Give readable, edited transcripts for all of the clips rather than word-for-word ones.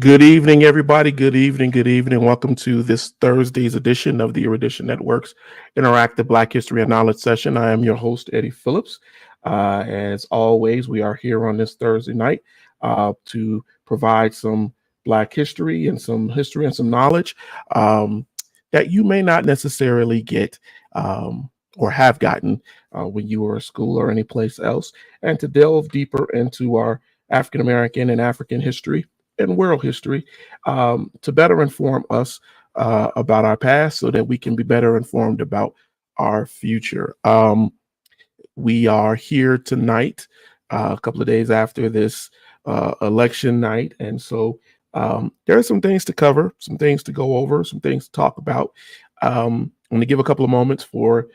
Good evening, everybody. Good evening. Good evening. Welcome to this Thursday's edition of the Erudition Network's Interactive Black History and Knowledge Session. I am your host, Eddie Phillips. As always, we are here on this Thursday night to provide some Black history and some knowledge that you may not necessarily get or have gotten when you were at school or any place else, and to delve deeper into our African American and African history and world history to better inform us about our past so that we can be better informed about our future. We are here tonight, a couple of days after this election night. And so there are some things to cover, some things to go over, some things to talk about. I'm going to give a couple of moments for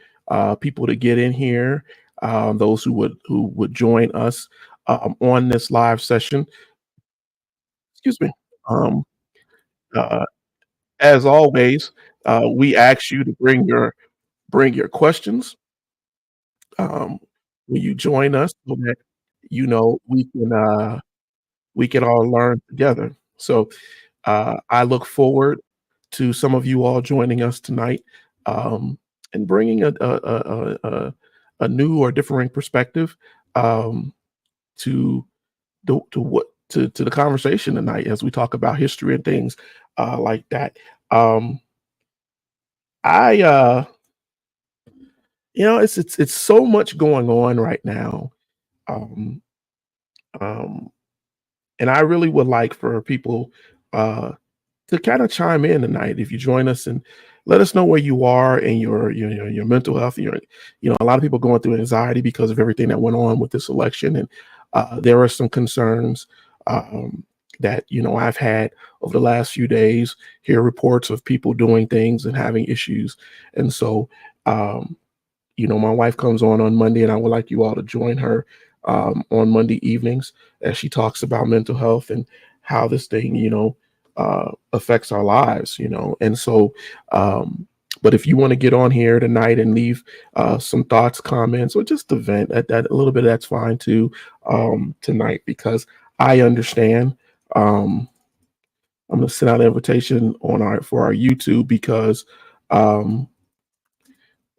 people to get in here, those who would join us on this live session. Excuse me. Um, uh, as always, we ask you to bring your questions um, when you join us, so that we can all learn together. So I look forward to some of you all joining us tonight and bringing a new or differing perspective um, to to the conversation tonight as we talk about history and things like that. Um, I it's so much going on right now, um, um, and I really would like for people uh, to kind of chime in tonight. If you join us and let us know where you are and your mental health. A lot of people going through anxiety because of everything that went on with this election, and there are some concerns um, that I've had over the last few days. Hear reports of people doing things and having issues, and so my wife comes on Monday, and I would like you all to join her on Monday evenings as she talks about mental health and how this thing, affects our lives, And so, but if you want to get on here tonight and leave some thoughts, comments, or just a vent, that a little bit, that's fine too tonight, because I understand. I'm going to send out an invitation for our YouTube, because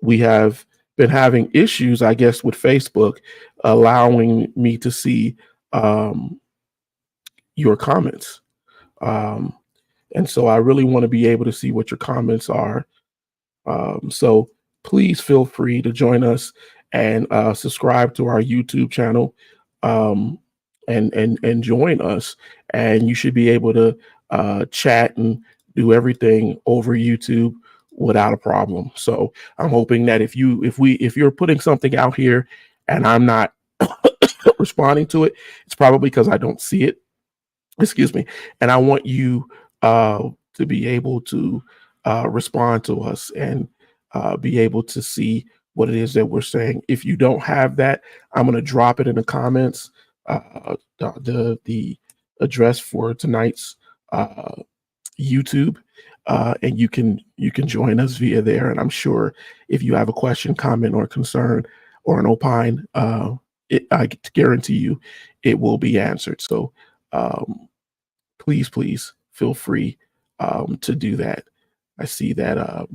we have been having issues, I guess, with Facebook allowing me to see your comments. And so I really want to be able to see what your comments are. So please feel free to join us and subscribe to our YouTube channel and join us. And you should be able to chat and do everything over YouTube without a problem. So I'm hoping that if you're putting something out here and I'm not responding to it, it's probably because I don't see it. Excuse me. And I want you to be able to respond to us and be able to see what it is that we're saying. If you don't have that, I'm going to drop it in the comments. The address for tonight's YouTube, and you can join us via there. And I'm sure if you have a question, comment, or concern, or an opine, I guarantee you it will be answered. So please feel free to do that. I see that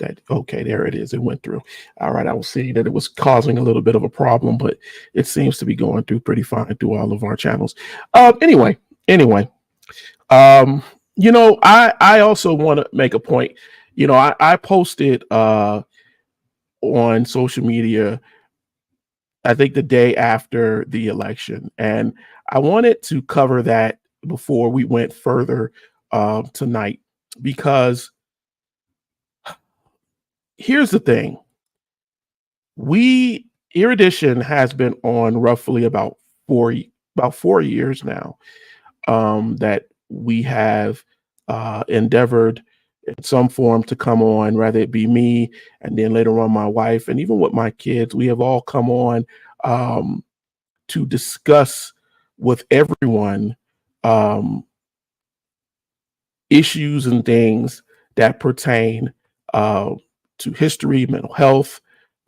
that. Okay, there it is. It went through. All right, I was seeing that it was causing a little bit of a problem, but it seems to be going through pretty fine through all of our channels. Anyway, um, I also want to make a point. I posted on social media, I think the day after the election, and I wanted to cover that before we went further tonight, because here's the thing. Erudition has been on roughly about 4 years now, that we have endeavored in some form to come on, whether it be me and then later on my wife, and even with my kids. We have all come on to discuss with everyone issues and things that pertain to history, mental health.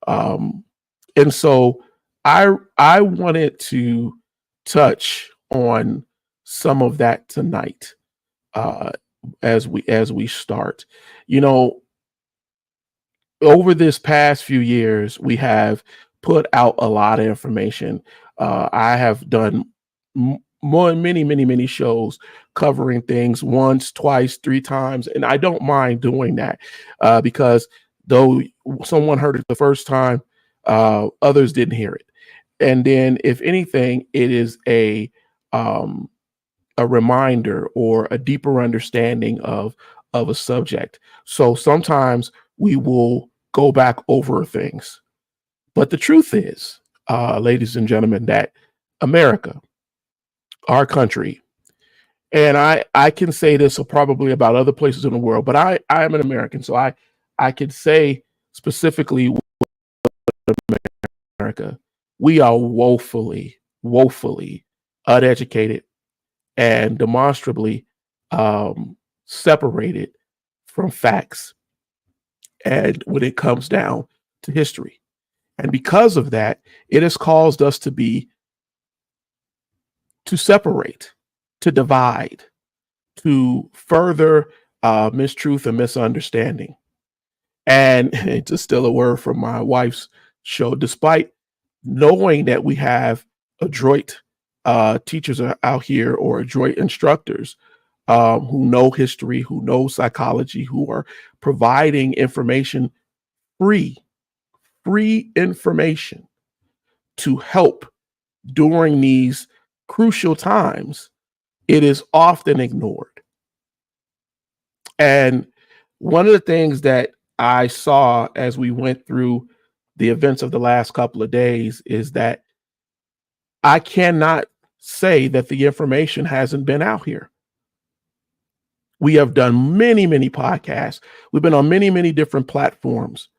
And so I wanted to touch on some of that tonight as we start. Over this past few years, we have put out a lot of information. I have done many shows covering things once, twice, 3 times, and I don't mind doing that because though someone heard it the first time, others didn't hear it. And then, if anything, it is a reminder or a deeper understanding of a subject. So sometimes we will go back over things. But the truth is, ladies and gentlemen, that America, our country, and I can say this probably about other places in the world, but I am an American, so I can say specifically America, we are woefully uneducated and demonstrably separated from facts, and when it comes down to history. And because of that, it has caused us to separate, to divide, to further mistruth and misunderstanding. And it's still a word from my wife's show, despite knowing that we have adroit teachers out here, or adroit instructors who know history, who know psychology, who are providing information, free information to help during these crucial times. It is often ignored. And one of the things that I saw as we went through the events of the last couple of days is that I cannot say that the information hasn't been out here. We have done many podcasts. We've been on many different platforms.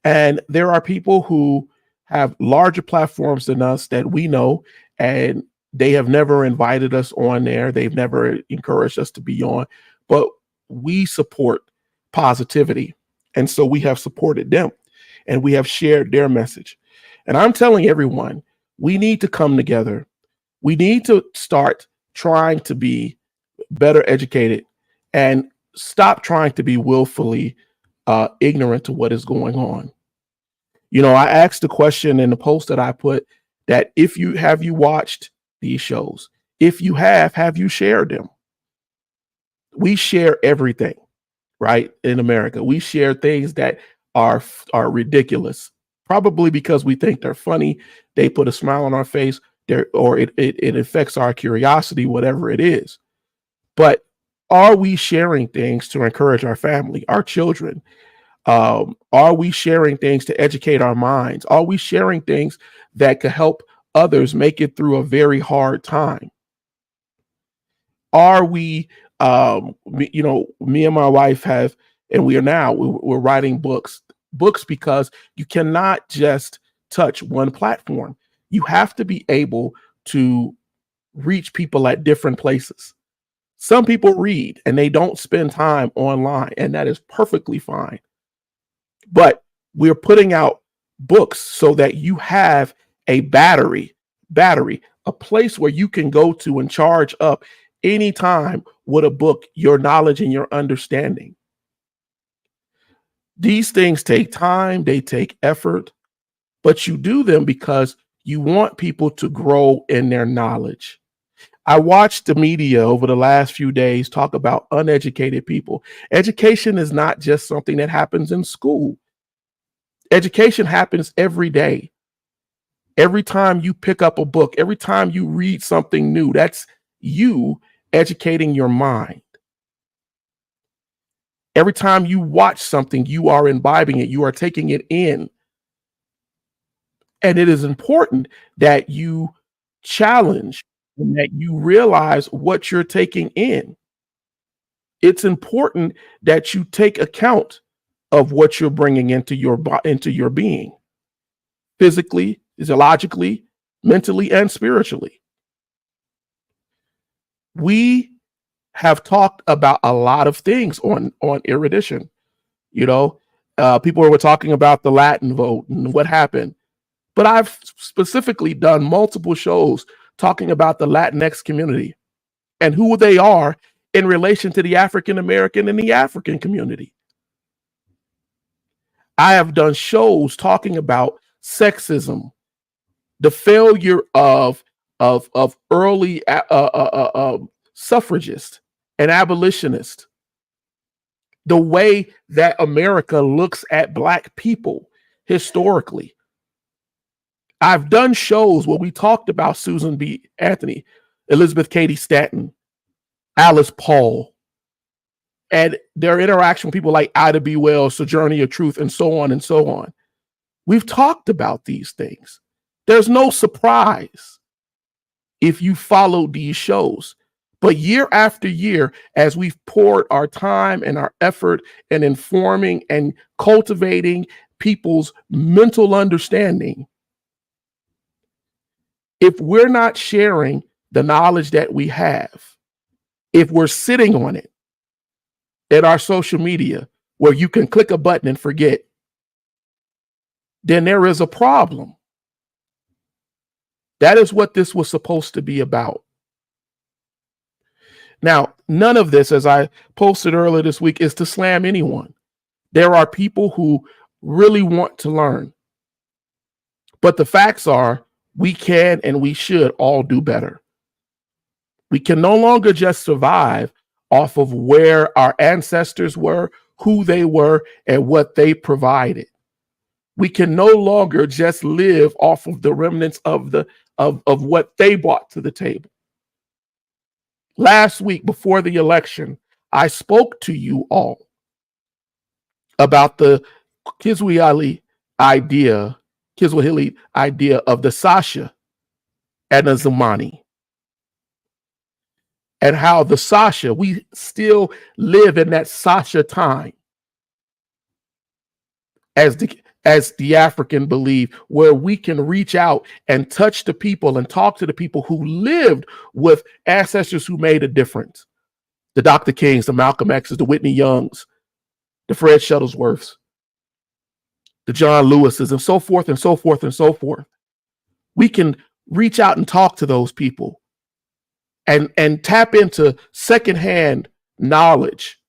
And there are people who have larger platforms than us that we know, and they have never invited us on there. They've never encouraged us to be on, but we support positivity. And so we have supported them, and we have shared their message. And I'm telling everyone, we need to come together. We need to start trying to be better educated and stop trying to be willfully ignorant to what is going on. I asked the question in the post that I put, that if you watched these shows? If you have you shared them? We share everything, right? In America, we share things that are ridiculous, probably because we think they're funny. They put a smile on our face, or it affects our curiosity, whatever it is. But are we sharing things to encourage our family, our children? Are we sharing things to educate our minds? Are we sharing things that could help others make it through a very hard time? Are we, me and my wife have, and we're writing books because you cannot just touch one platform. You have to be able to reach people at different places. Some people read and they don't spend time online, and that is perfectly fine. But we're putting out books so that you have a battery, a place where you can go to and charge up anytime with a book, your knowledge and your understanding. These things take time, they take effort, but you do them because you want people to grow in their knowledge. I watched the media over the last few days talk about uneducated people. Education is not just something that happens in school. Education happens every day. Every time you pick up a book, every time you read something new, that's you educating your mind. Every time you watch something, you are imbibing it, you are taking it in. And it is important that you challenge and that you realize what you're taking in. It's important that you take account of what you're bringing into your being, physically, physiologically, mentally, and spiritually. We have talked about a lot of things on Erudition. You know, people were talking about the Latin vote and what happened. But I've specifically done multiple shows talking about the Latinx community and who they are in relation to the African American and the African community. I have done shows talking about sexism, the failure of early suffragists and abolitionists, the way that America looks at Black people historically. I've done shows where we talked about Susan B. Anthony, Elizabeth Cady Stanton, Alice Paul, and their interaction with people like Ida B. Wells, Sojourner Truth, and so on and so on. We've talked about these things. There's no surprise if you follow these shows. But year after year, as we've poured our time and our effort in informing and cultivating people's mental understanding, if we're not sharing the knowledge that we have, if we're sitting on it in our social media where you can click a button and forget, then there is a problem. That is what this was supposed to be about. Now, none of this, as I posted earlier this week, is to slam anyone. There are people who really want to learn. But the facts are, we can and we should all do better. We can no longer just survive off of where our ancestors were, who they were, and what they provided. We can no longer just live off of the remnants of what they brought to the table. Last week, before the election, I spoke to you all about the Kiswahili idea of the Sasha and the Zamani. And how the Sasha, we still live in that Sasha time as the African believe, where we can reach out and touch the people and talk to the people who lived with ancestors who made a difference. The Dr. Kings, the Malcolm X's, the Whitney Youngs, the Fred Shuttlesworths, the John Lewises, and so forth and so forth and so forth. We can reach out and talk to those people and tap into secondhand knowledge,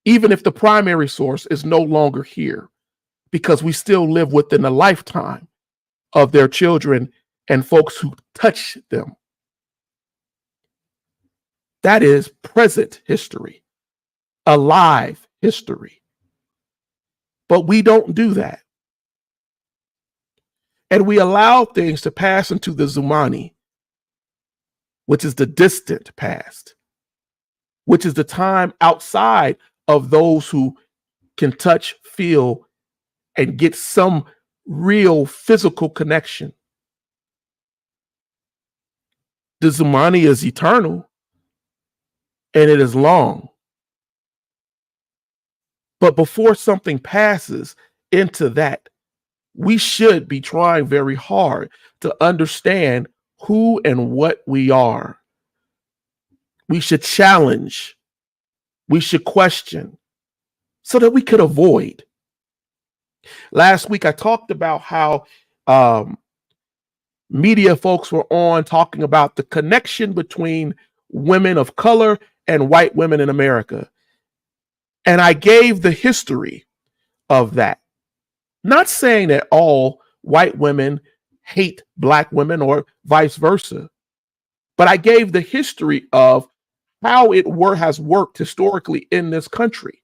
even if the primary source is no longer here, because we still live within the lifetime of their children and folks who touch them. That is present history, alive history. But we don't do that. And we allow things to pass into the Zumani, which is the distant past, which is the time outside of those who can touch, feel, and get some real physical connection. The Zumani is eternal and it is long. But before something passes into that, we should be trying very hard to understand who and what we are. We should challenge. We should question so that we could avoid. Last week, I talked about how media folks were on talking about the connection between women of color and white women in America. And I gave the history of that. Not saying that all white women hate black women or vice versa, but I gave the history of how it has worked historically in this country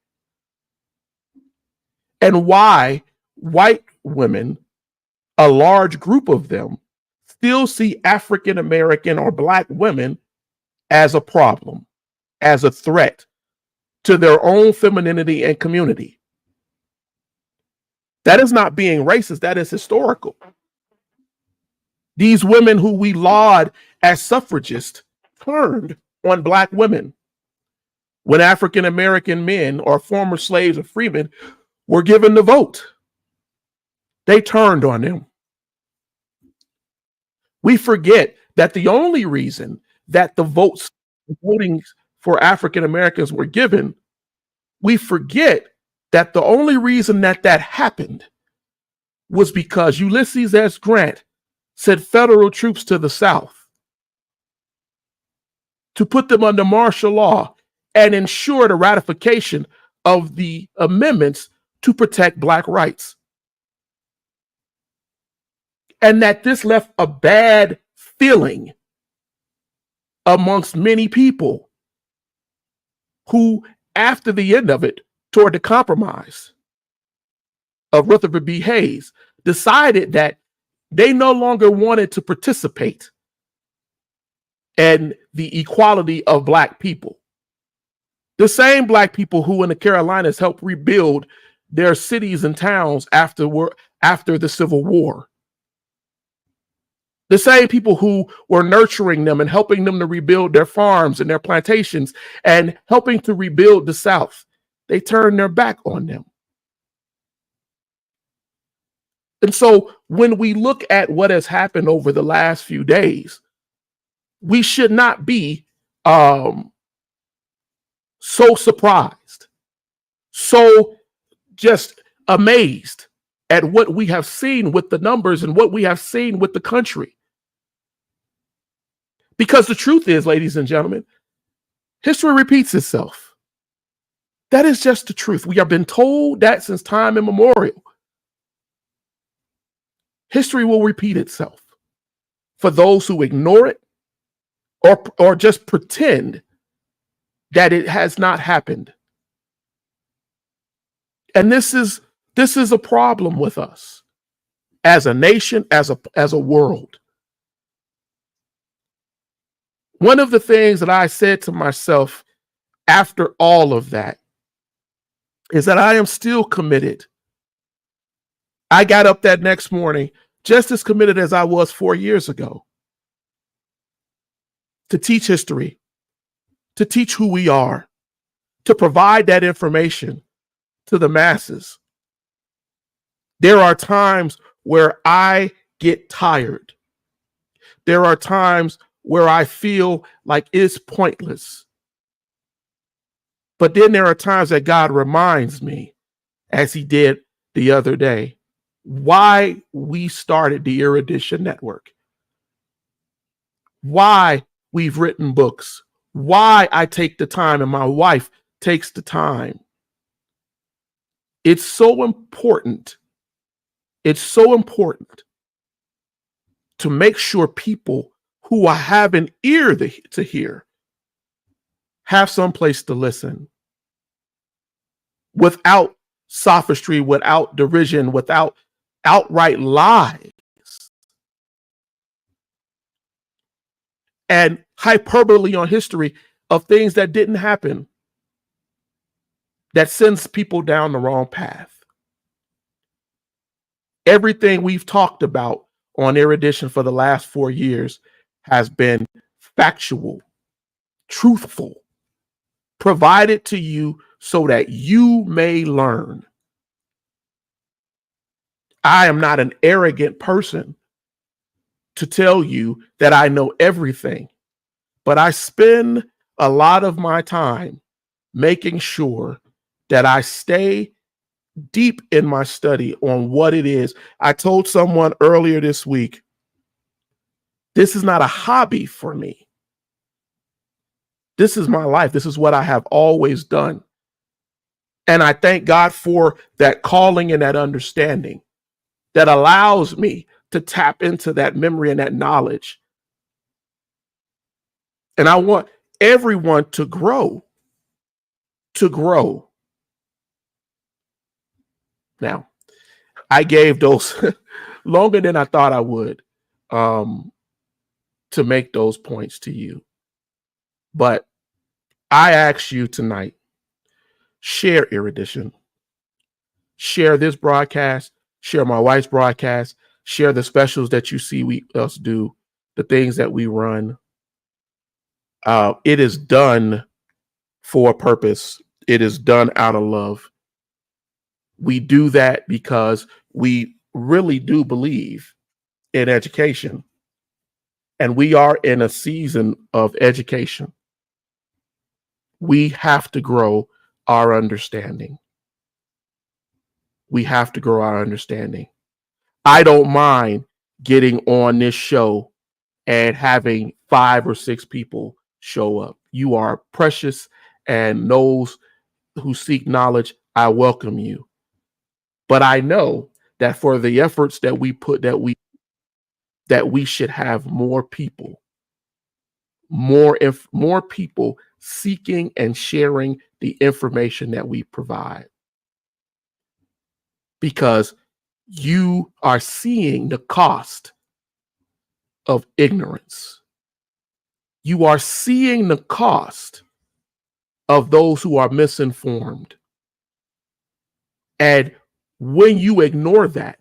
and why white women, a large group of them, still see African American or black women as a problem, as a threat to their own femininity and community. That is not being racist, that is historical. These women who we laud as suffragists turned on black women when African American men or former slaves or freemen were given the vote. They turned on them. We forget that the only reason that the voting for African Americans were given, we forget that the only reason that happened was because Ulysses S. Grant sent federal troops to the South to put them under martial law and ensure the ratification of the amendments to protect black rights. And that this left a bad feeling amongst many people who, after the end of it, toward the compromise of Rutherford B. Hayes, decided that they no longer wanted to participate in the equality of black people. The same black people who in the Carolinas helped rebuild their cities and towns after the Civil War. The same people who were nurturing them and helping them to rebuild their farms and their plantations and helping to rebuild the South. They turned their back on them. And so when we look at what has happened over the last few days, we should not be so surprised, so just amazed at what we have seen with the numbers and what we have seen with the country. Because the truth is, ladies and gentlemen, history repeats itself. That is just the truth. We have been told that since time immemorial. History will repeat itself for those who ignore it or just pretend that it has not happened. And this is a problem with us as a nation, as a world. One of the things that I said to myself after all of that is that I am still committed. I got up that next morning just as committed as I was 4 years ago to teach history, to teach who we are, to provide that information to the masses. There are times where I get tired. There are times where I feel like it's pointless. But then there are times that God reminds me, as he did the other day, why we started the Erudition Network, why we've written books, why I take the time and my wife takes the time. It's so important. It's so important to make sure people who have an ear to hear have some place to listen without sophistry, without derision, without outright lies and hyperbole on history of things that didn't happen that sends people down the wrong path. Everything we've talked about on Erudition for the last 4 years has been factual, truthful, provided to you so that you may learn. I am not an arrogant person to tell you that I know everything, but I spend a lot of my time making sure that I stay deep in my study on what it is. I told someone earlier this week, this is not a hobby for me. This is my life. This is what I have always done. And I thank God for that calling and that understanding that allows me to tap into that memory and that knowledge. And I want everyone to grow. Now, I gave those longer than I thought I would to make those points to you. But I ask you tonight, share Erudition. Share this broadcast, share my wife's broadcast, share the specials that you see us do, the things that we run. It is done for a purpose. It is done out of love. We do that because we really do believe in education. And we are in a season of education. We have to grow our understanding. We have to grow our understanding. I don't mind getting on this show and having 5 or 6 people show up. You are precious, and those who seek knowledge, I welcome you. But I know that for the efforts that we put, that we should have more people, more people seeking and sharing the information that we provide. Because you are seeing the cost of ignorance. You are seeing the cost of those who are misinformed. And when you ignore that,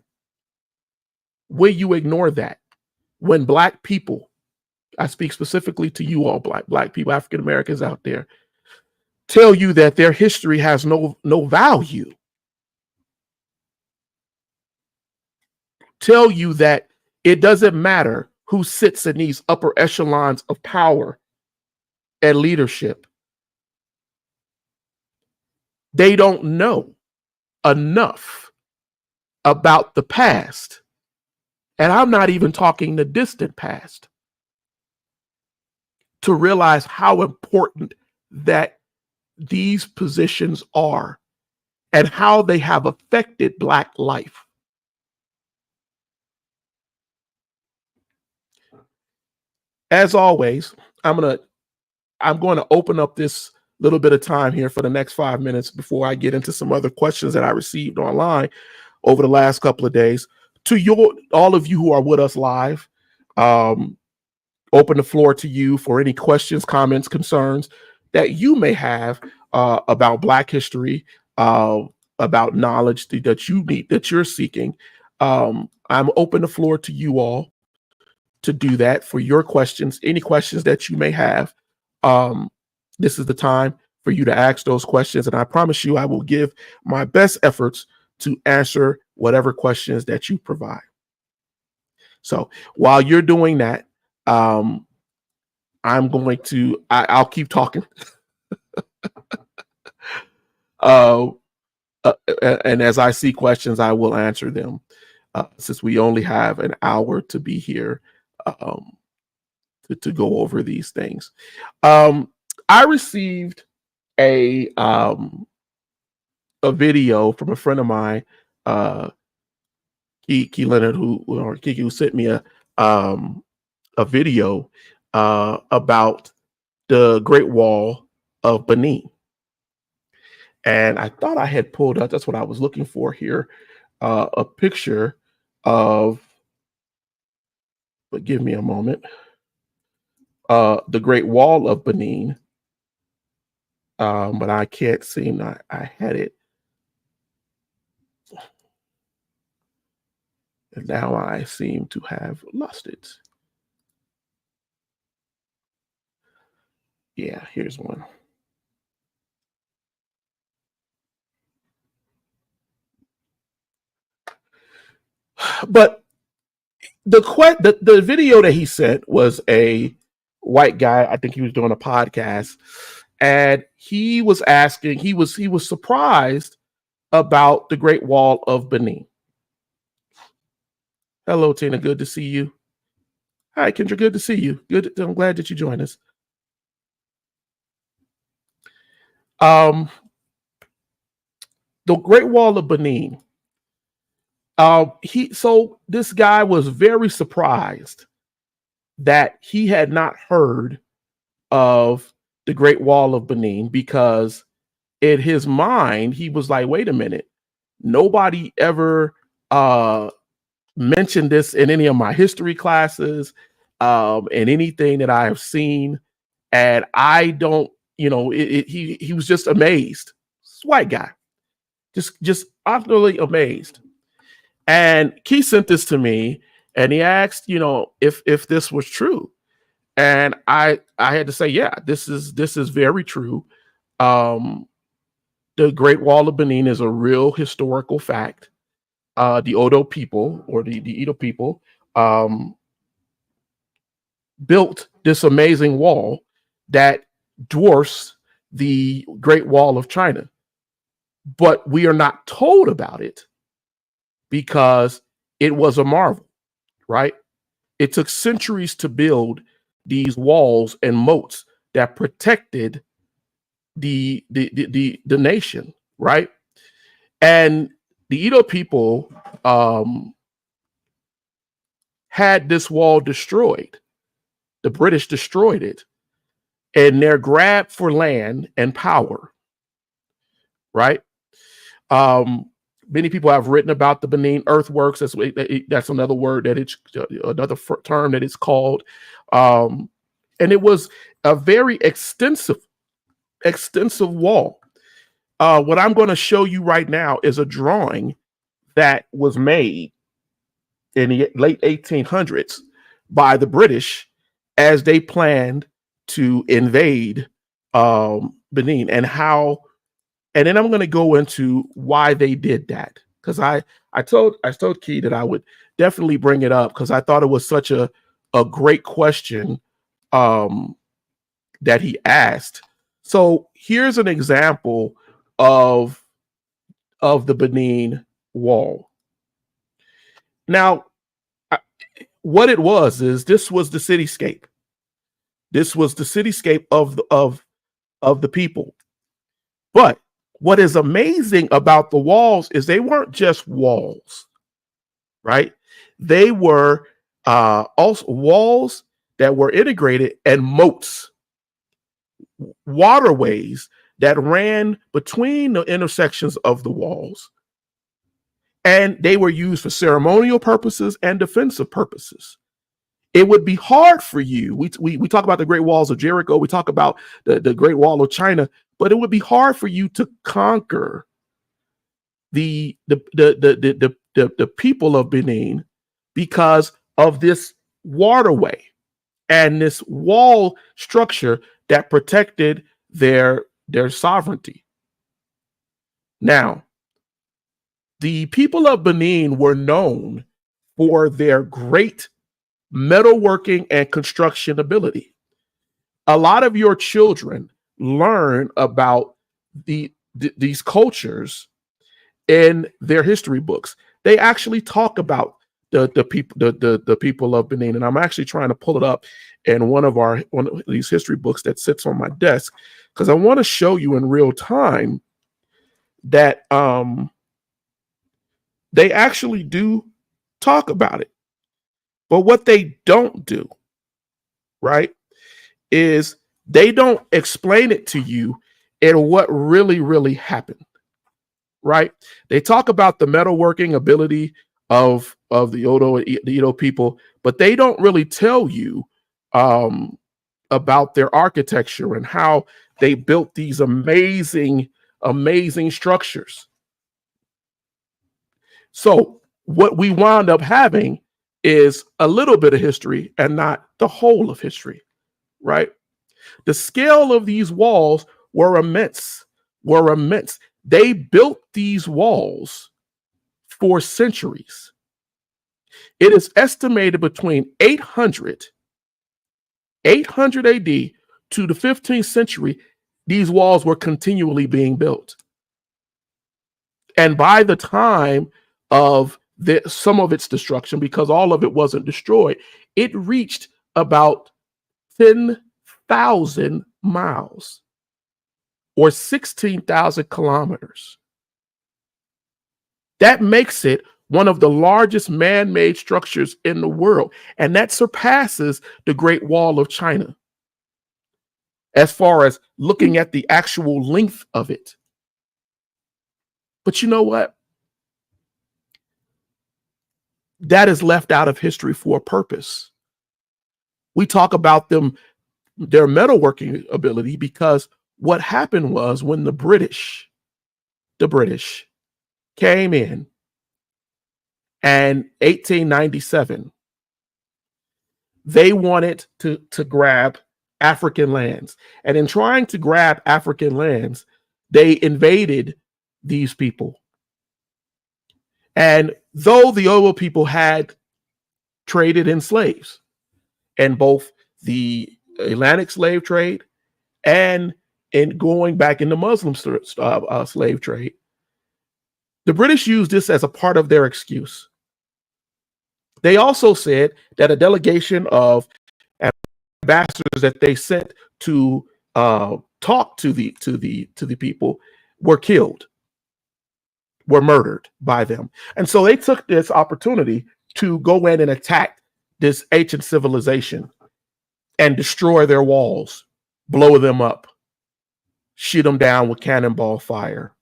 when Black people, I speak specifically to you all, black people, African Americans out there, tell you that their history has no value, tell you that it doesn't matter who sits in these upper echelons of power and leadership. They don't know enough about the past. And I'm not even talking the distant past, to realize how important that these positions are and how they have affected Black life. As always, I'm going to open up this little bit of time here for the next 5 minutes before I get into some other questions that I received online over the last couple of days. To all of you who are with us live, open the floor to you for any questions, comments, concerns that you may have about Black history, about knowledge that you need, that you're seeking. I'm open the floor to you all to do that for your questions, any questions that you may have. This is the time for you to ask those questions, and I promise you I will give my best efforts to answer whatever questions that you provide. So while you're doing that, I'll keep talking. And as I see questions, I will answer them, since we only have an hour to be here to go over these things. I received a video from a friend of mine, Kiki Leonard, who sent me a video about the Great Wall of Benin. And I thought I had pulled up, that's what I was looking for here, a picture of, but give me a moment, the Great Wall of Benin. But I can't seem, I had it. And now I seem to have lost it. Yeah, here's one. But the video that he sent was a white guy. I think he was doing a podcast, and he was asking. He was surprised about the Great Wall of Benin. Hello, Tina. Good to see you. Hi, Kendra. Good to see you. Good. I'm glad that you joined us. the Great Wall of Benin. So this guy was very surprised that he had not heard of the Great Wall of Benin, because in his mind he was like, wait a minute, nobody ever mentioned this in any of my history classes, and anything that I have seen, and I don't, he was just amazed. This white guy, just utterly amazed. And he sent this to me, and he asked, if this was true, and I had to say, yeah, this is very true. The Great Wall of Benin is a real historical fact. The Odo people, or the Edo people, built this amazing wall that dwarfs the Great Wall of China. But we are not told about it because it was a marvel, right? It took centuries to build these walls and moats that protected the nation, right? And the Edo people had this wall destroyed. The British destroyed it in their grab for land and power, right? Many people have written about the Benin earthworks. That's another word that it's another term that it's called. And it was a very extensive wall. What I'm going to show you right now is a drawing that was made in the late 1800s by the British as they planned to invade Benin, and how. And then I'm going to go into why they did that, because I told Key that I would definitely bring it up because I thought it was such a great question that he asked. So here's an example of the Benin Wall. Now, what it was is this was the cityscape. This was the cityscape of the people. But what is amazing about the walls is they weren't just walls, right? They were also walls that were integrated, and moats, waterways that ran between the intersections of the walls. And they were used for ceremonial purposes and defensive purposes. It would be hard for you. We talk about the Great Walls of Jericho. We talk about the Great Wall of China, but it would be hard for you to conquer the people of Benin because of this waterway and this wall structure that protected their sovereignty. Now, the people of Benin were known for their great metalworking and construction ability. A lot of your children learn about these cultures in their history books. They actually talk about the people of Benin, and I'm actually trying to pull it up in one of these history books that sits on my desk, because I want to show you in real time that they actually do talk about it. But what they don't do, right, is they don't explain it to you in what really, really happened, right? They talk about the metalworking ability of the Edo people, but they don't really tell you about their architecture and how they built these amazing structures. So what we wound up having is a little bit of history and not the whole of history, right? The scale of these walls were immense. They built these walls for centuries. It is estimated between 800 AD to the 15th century, these walls were continually being built. And by the time of some of its destruction, because all of it wasn't destroyed, it reached about 10,000 miles or 16,000 kilometers. That makes it one of the largest man-made structures in the world, and that surpasses the Great Wall of China as far as looking at the actual length of it. But you know what? That is left out of history for a purpose. We talk about their metalworking ability, because what happened was when the British came in 1897, they wanted to grab African lands. And in trying to grab African lands, they invaded these people. And though the Oyo people had traded in slaves, and both the Atlantic slave trade and in going back in the Muslim slave trade, the British used this as a part of their excuse. They also said that a delegation of ambassadors that they sent to talk to the people were killed, were murdered by them. And so they took this opportunity to go in and attack this ancient civilization and destroy their walls, blow them up, shoot them down with cannonball fire.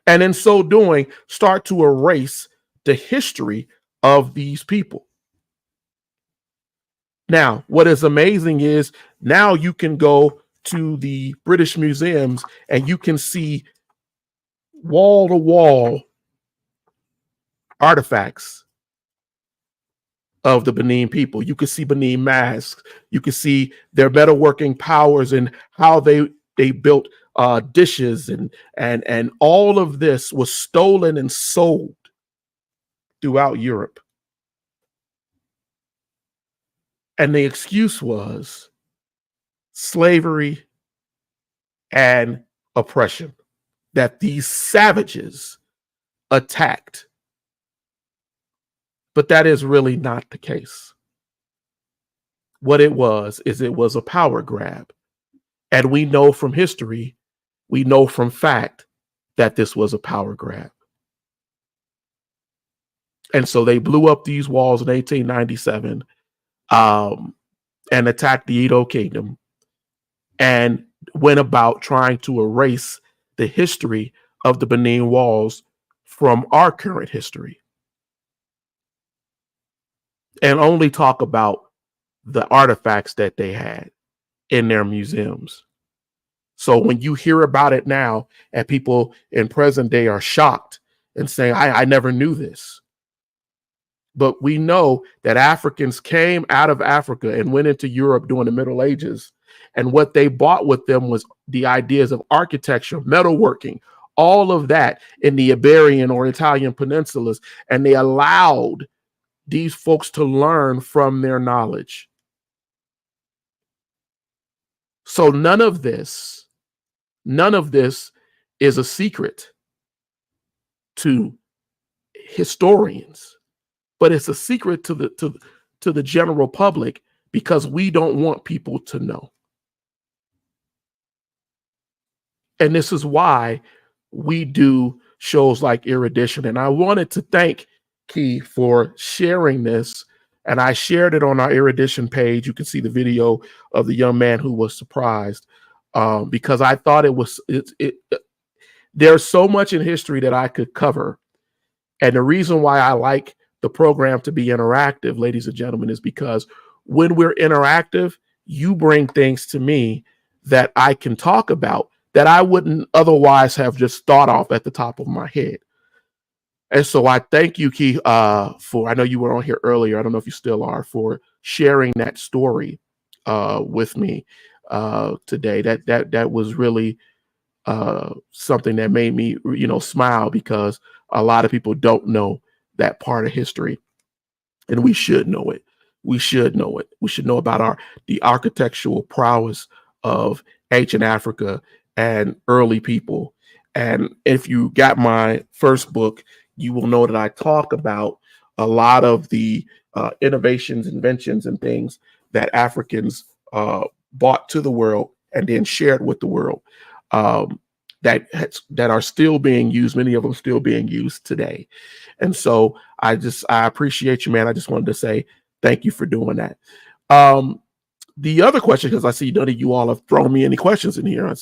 And in so doing, start to erase the history of these people. Now, what is amazing is now you can go to the British museums and you can see wall-to-wall artifacts of the Benin people. You can see Benin masks. You can see their metalworking powers and how they built dishes, and all of this was stolen and sold throughout Europe. And the excuse was slavery and oppression, that these savages attacked. But that is really not the case. What it was a power grab. And we know from history, we know from fact that this was a power grab. And so they blew up these walls in 1897 and attacked the Edo Kingdom and went about trying to erase the history of the Benin walls from our current history, and only talk about the artifacts that they had in their museums. So when you hear about it now, and people in present day are shocked and saying, I never knew this. But we know that Africans came out of Africa and went into Europe during the Middle Ages. And what they brought with them was the ideas of architecture, metalworking, all of that in the Iberian or Italian peninsulas. And they allowed these folks to learn from their knowledge. So none of this is a secret to historians, but it's a secret to the general public, because we don't want people to know. And this is why we do shows like Erudition. And I wanted to thank Key for sharing this. And I shared it on our Erudition page. You can see the video of the young man who was surprised, because I thought there's so much in history that I could cover. And the reason why I like the program to be interactive, ladies and gentlemen, is because when we're interactive, you bring things to me that I can talk about that I wouldn't otherwise have just thought off at the top of my head. And so I thank you, Key, for, I know you were on here earlier, I don't know if you still are, for sharing that story with me today. That was really something that made me, smile, because a lot of people don't know that part of history, and we should know it. We should know it. We should know about the architectural prowess of ancient Africa and early people. And if you got my first book, you will know that I talk about a lot of the innovations, inventions, and things that Africans brought to the world and then shared with the world. that are still being used, many of them still being used today. And so I appreciate you, man. I just wanted to say thank you for doing that. The other question, because I see none of you all have thrown me any questions in here,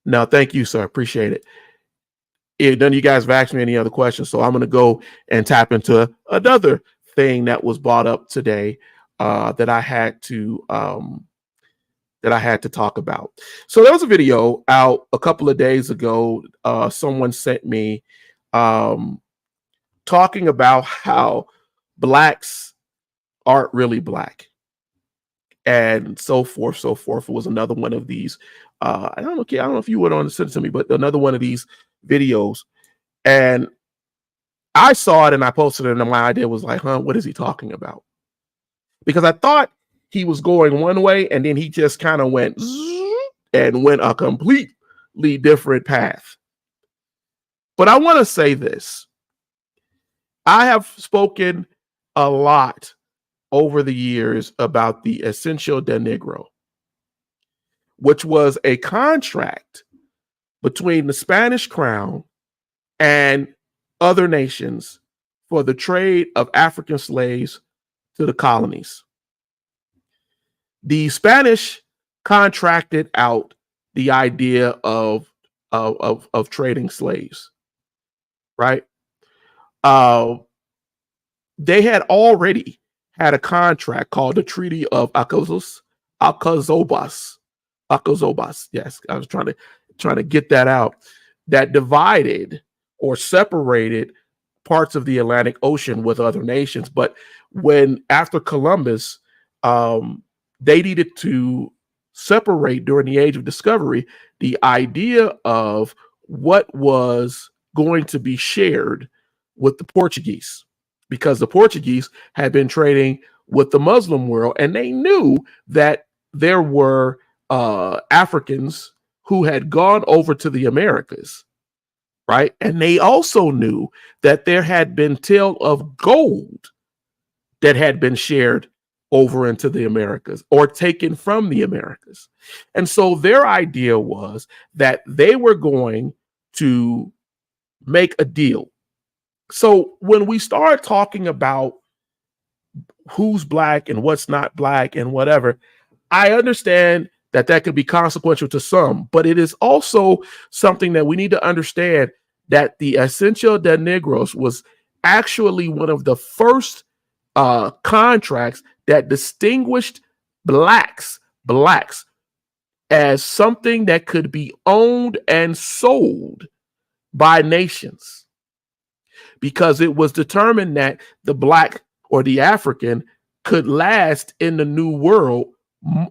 no, thank you, sir. Appreciate it. None of you guys have asked me any other questions, so I'm going to go and tap into another thing that was brought up today that I had to talk about. So there was a video out a couple of days ago. Someone sent me talking about how blacks aren't really black, and so forth, so forth. It was another one of these. I don't know if you would want to send it to me, but another one of these videos. And I saw it and I posted it, and my idea was like, what is he talking about? Because I thought he was going one way, and then he just kind of went and went a completely different path. But I want to say this. I have spoken a lot over the years about the Essential de Negro, which was a contract between the Spanish crown and other nations for the trade of African slaves to the colonies. The Spanish contracted out the idea of trading slaves, right? They had already had a contract called the Treaty of Alcazobas. Yes, I was trying to get that out. That divided or separated parts of the Atlantic Ocean with other nations. But after Columbus, they needed to separate during the Age of Discovery the idea of what was going to be shared with the Portuguese, because the Portuguese had been trading with the Muslim world, and they knew that there were Africans who had gone over to the Americas, right? And they also knew that there had been till of gold that had been shared over into the Americas or taken from the Americas. And so their idea was that they were going to make a deal. So when we start talking about who's black and what's not black and whatever, I understand that could be consequential to some, but it is also something that we need to understand, that the Essential de Negros was actually one of the first contracts that distinguished blacks as something that could be owned and sold by nations, because it was determined that the black or the African could last in the New World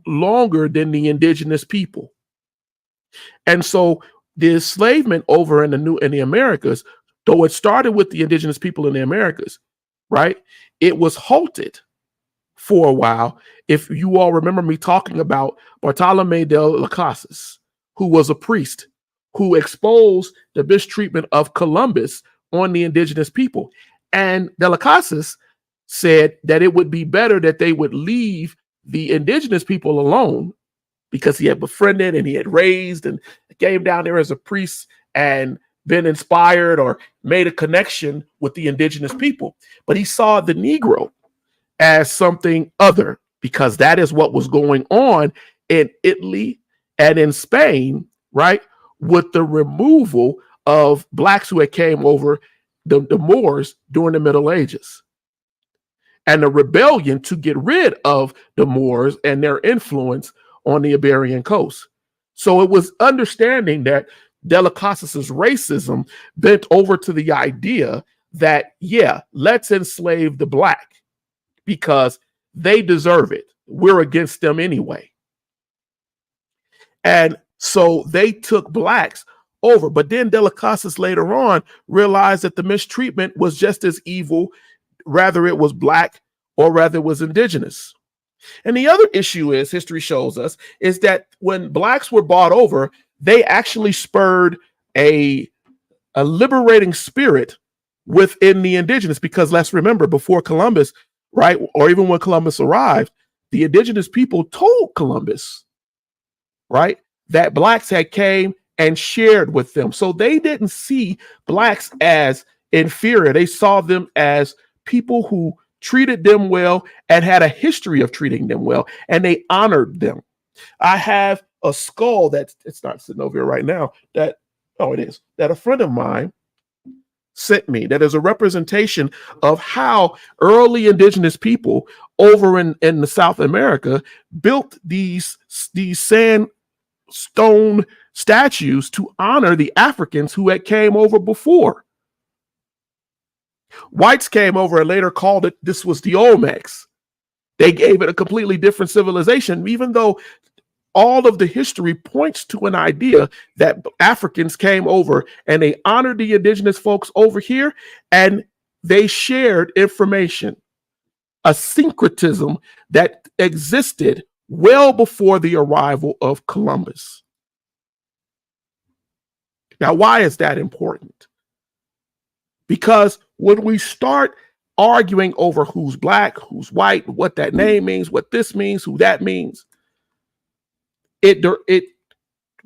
longer than the indigenous people. And so the enslavement over in the Americas, though it started with the indigenous people in the Americas, right? It was halted for a while. If you all remember me talking about Bartolome de las Casas, who was a priest who exposed the mistreatment of Columbus on the indigenous people. And de las Casas said that it would be better that they would leave the indigenous people alone, because he had befriended and he had raised and came down there as a priest and been inspired or made a connection with the indigenous people. But he saw the Negro as something other, because that is what was going on in Italy and in Spain, right? With the removal of blacks who had came over, the Moors, during the Middle Ages, and the rebellion to get rid of the Moors and their influence on the Iberian coast. So it was understanding that de las Casas's racism bent over to the idea that, yeah, let's enslave the black because they deserve it. We're against them anyway. And so they took blacks over. But then de las Casas later on realized that the mistreatment was just as evil, rather it was black or rather it was indigenous. And the other issue is, history shows us, is that when blacks were bought over, they actually spurred a liberating spirit within the indigenous, because let's remember, before Columbus, right, or even when Columbus arrived, the indigenous people told Columbus right? That blacks had came and shared with them. So they didn't see blacks as inferior. They saw them as people who treated them well and had a history of treating them well, and they honored them. I have a skull that it's not sitting over here right now. That it is that a friend of mine sent me. That is a representation of how early indigenous people over in the South America built these sandstone statues to honor the Africans who had came over before. Whites came over and later called it, this was the Olmecs. They gave it a completely different civilization, even though all of the history points to an idea that Africans came over and they honored the indigenous folks over here and they shared information, a syncretism that existed well before the arrival of Columbus. Now, why is that important? Because when we start arguing over who's black, who's white, what that name means, what this means, who that means, it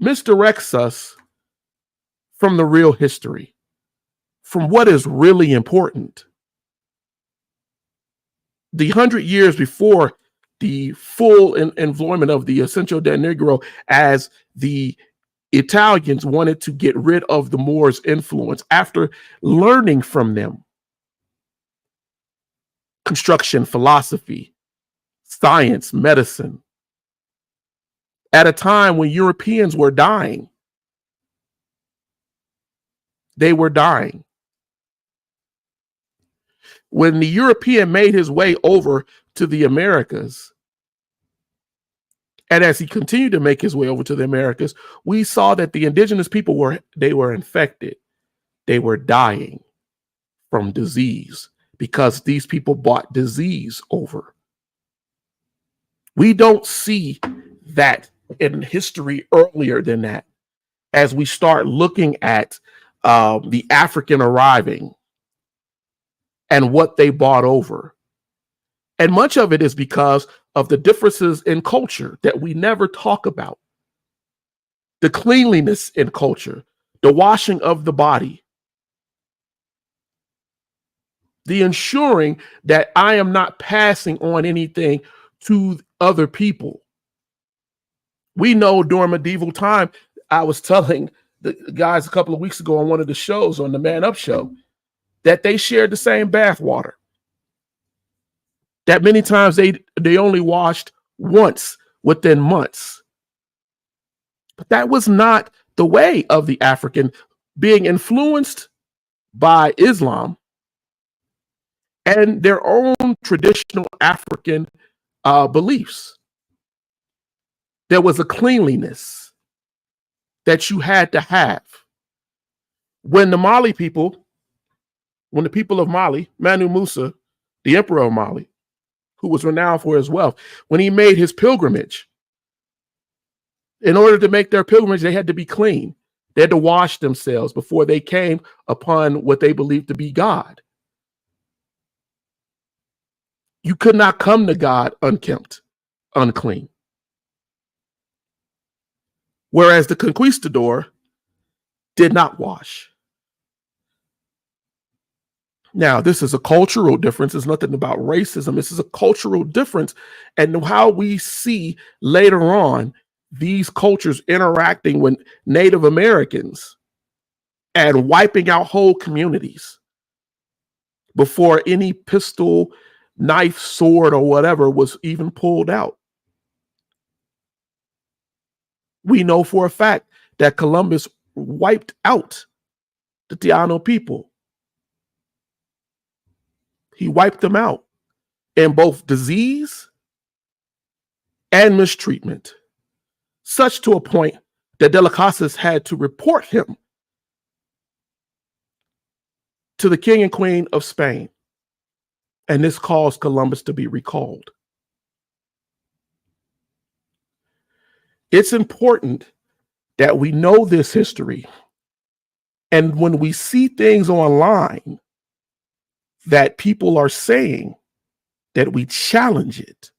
misdirects us from the real history, from what is really important. The 100 years before the full employment of the Essential del Negro, as the Italians wanted to get rid of the Moors' influence after learning from them construction, philosophy, science, medicine, at a time when Europeans were dying. They were dying. When the European made his way over to the Americas, and as he continued to make his way over to the Americas, we saw that the indigenous people were infected. They were dying from disease because these people brought disease over. We don't see that in history earlier than that. As we start looking at the African arriving and what they brought over. And much of it is because of the differences in culture that we never talk about. The cleanliness in culture, the washing of the body, the ensuring that I am not passing on anything to other people. We know during medieval time, I was telling the guys a couple of weeks ago on one of the shows on the Man Up show that they shared the same bath water. That many times they only washed once within months. But that was not the way of the African, being influenced by Islam and their own traditional African beliefs. There was a cleanliness that you had to have. When the people of Mali, Manu Musa, the emperor of Mali, who was renowned for his wealth, when he made his pilgrimage, in order to make their pilgrimage, they had to be clean. They had to wash themselves before they came upon what they believed to be God. You could not come to God unkempt, unclean. Whereas the conquistador did not wash. Now, this is a cultural difference. It's nothing about racism. This is a cultural difference. And how we see later on these cultures interacting with Native Americans and wiping out whole communities before any pistol, knife, sword, or whatever was even pulled out. We know for a fact that Columbus wiped out the Taino people. He wiped them out in both disease and mistreatment, such to a point that De las Casas had to report him to the king and queen of Spain. And this caused Columbus to be recalled. It's important that we know this history. And when we see things online that people are saying, that we challenge it.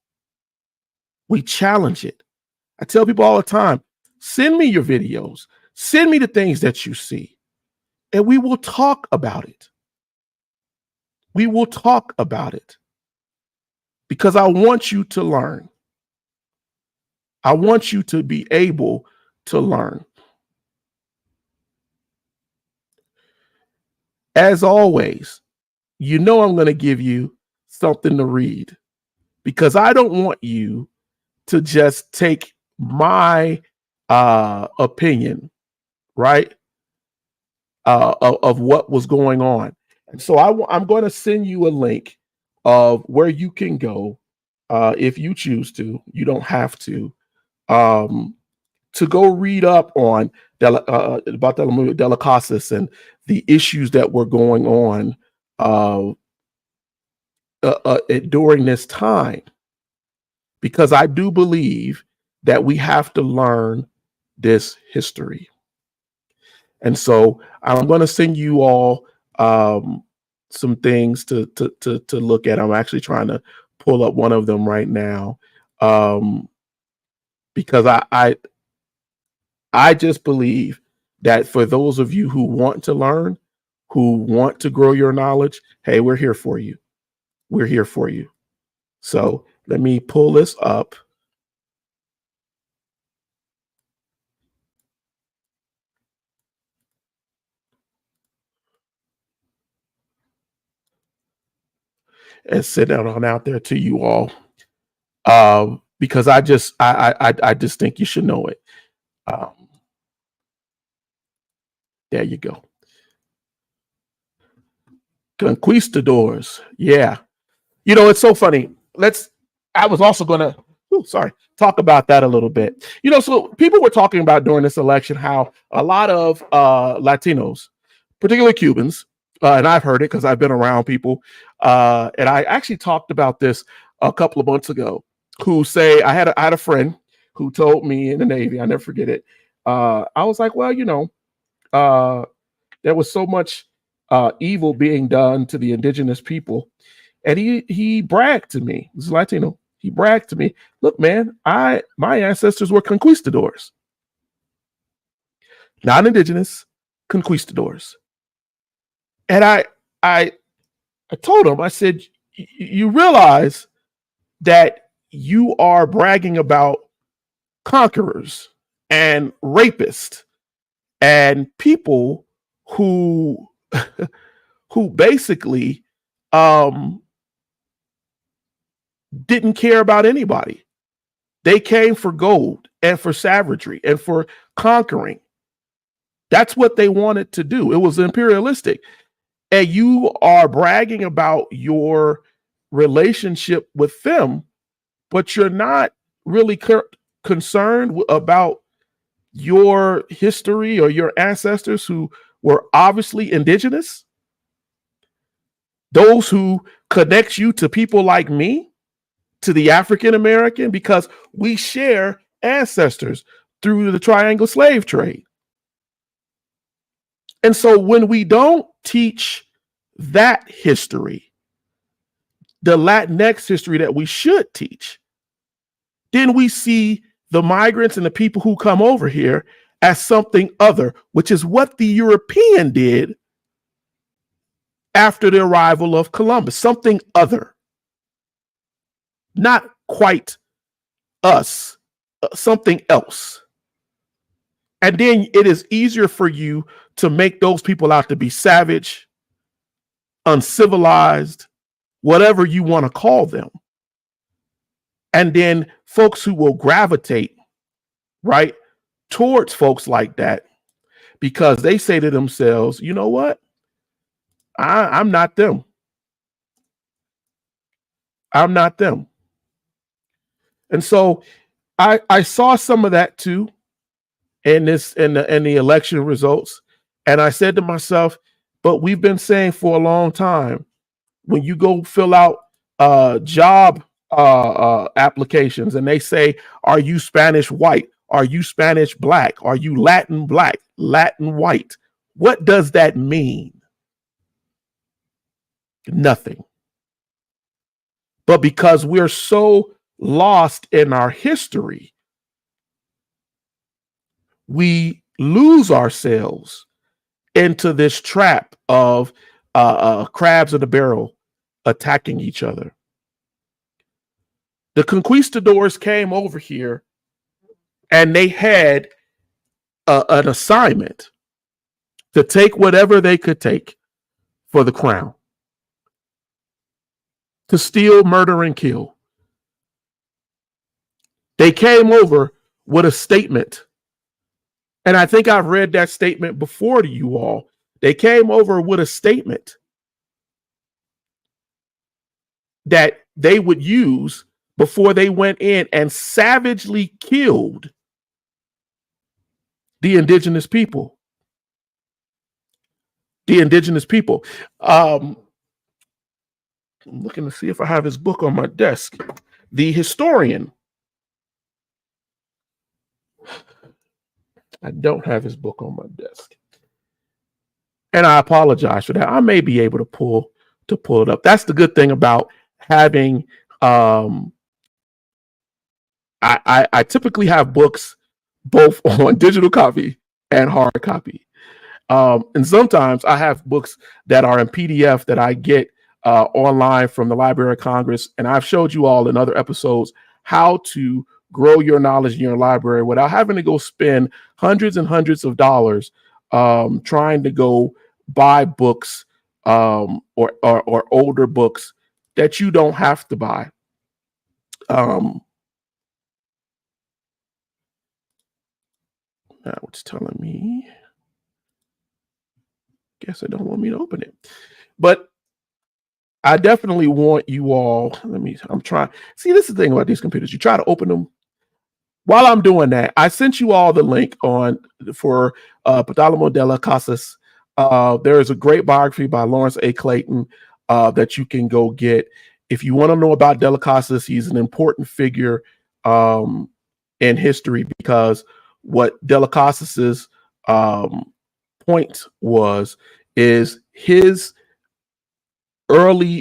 We challenge it. I tell people all the time, Send me your videos. Send me the things that you see, and we will talk about it. We will talk about it because I want you to learn. I want you to be able to learn. As always, you know I'm going to give you something to read because I don't want you to just take my opinion, right, of what was going on. And so I'm going to send you a link of where you can go if you choose to. You don't have to go read up on about Delicasis and the issues that were going on during this time, because I do believe that we have to learn this history. And so I'm going to send you all some things to look at. I'm actually trying to pull up one of them right now because I just believe that for those of you who want to learn, who want to grow your knowledge, hey, we're here for you. We're here for you. So let me pull this up. And send it on out there to you all. Because I just think you should know it. There you go. Conquistadors. Yeah. You know, it's so funny. I was also going to, talk about that a little bit. You know, so people were talking about during this election how a lot of Latinos, particularly Cubans, and I've heard it because I've been around people, and I actually talked about this a couple of months ago, who say, I had a friend who told me in the Navy, I never forget it. I was like, well, you know, there was so much evil being done to the indigenous people. And he bragged to me. He's Latino. He bragged to me, look, man, my ancestors were conquistadors. Not indigenous, conquistadors. And I told him, I said, you realize that you are bragging about conquerors and rapists and people who who basically didn't care about anybody. They came for gold and for savagery and for conquering. That's what they wanted to do. It was imperialistic. And you are bragging about your relationship with them, but you're not really concerned about your history or your ancestors who were obviously indigenous. Those who connect you to people like me, to the African American, because we share ancestors through the triangle slave trade. And so when we don't teach that history, the Latinx history that we should teach, then we see the migrants and the people who come over here as something other, which is what the European did after the arrival of Columbus, something other. Not quite us, something else. And then it is easier for you to make those people out to be savage, uncivilized, whatever you want to call them. And then folks who will gravitate, right, towards folks like that, because they say to themselves, you know what? I'm not them. I'm not them. And so I saw some of that too in the election results. And I said to myself, but we've been saying for a long time, when you go fill out job applications and they say, are you Spanish white? Are you Spanish black? Are you Latin black? Latin white? What does that mean? Nothing. But because we're so lost in our history, we lose ourselves into this trap of crabs in a barrel attacking each other. The conquistadors came over here and they had an assignment to take whatever they could take for the crown, to steal, murder, and kill. They came over with a statement. And I think I've read that statement before to you all. They came over with a statement that they would use before they went in and savagely killed the indigenous people. The indigenous people. I'm looking to see if I have his book on my desk. The historian. I don't have his book on my desk. And I apologize for that. I may be able to pull it up. That's the good thing about having I typically have books both on digital copy and hard copy. And sometimes I have books that are in PDF that I get online from the Library of Congress. And I've showed you all in other episodes how to grow your knowledge in your library without having to go spend hundreds and hundreds of dollars trying to go buy books or older books that you don't have to buy. Now it's telling me, guess I don't want me to open it, but I definitely want you all, I'm trying, see, this is the thing about these computers, you try to open them. While I'm doing that, I sent you all the link for Pedalamo de las Casas. There is a great biography by Lawrence A. Clayton that you can go get. If you want to know about de las Casas, he's an important figure in history, because what de las Casas's point is his early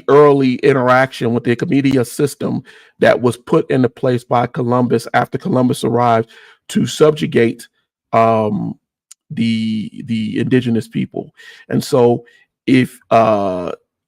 interaction with the Comedia system that was put into place by Columbus after Columbus arrived to subjugate the indigenous people. And so if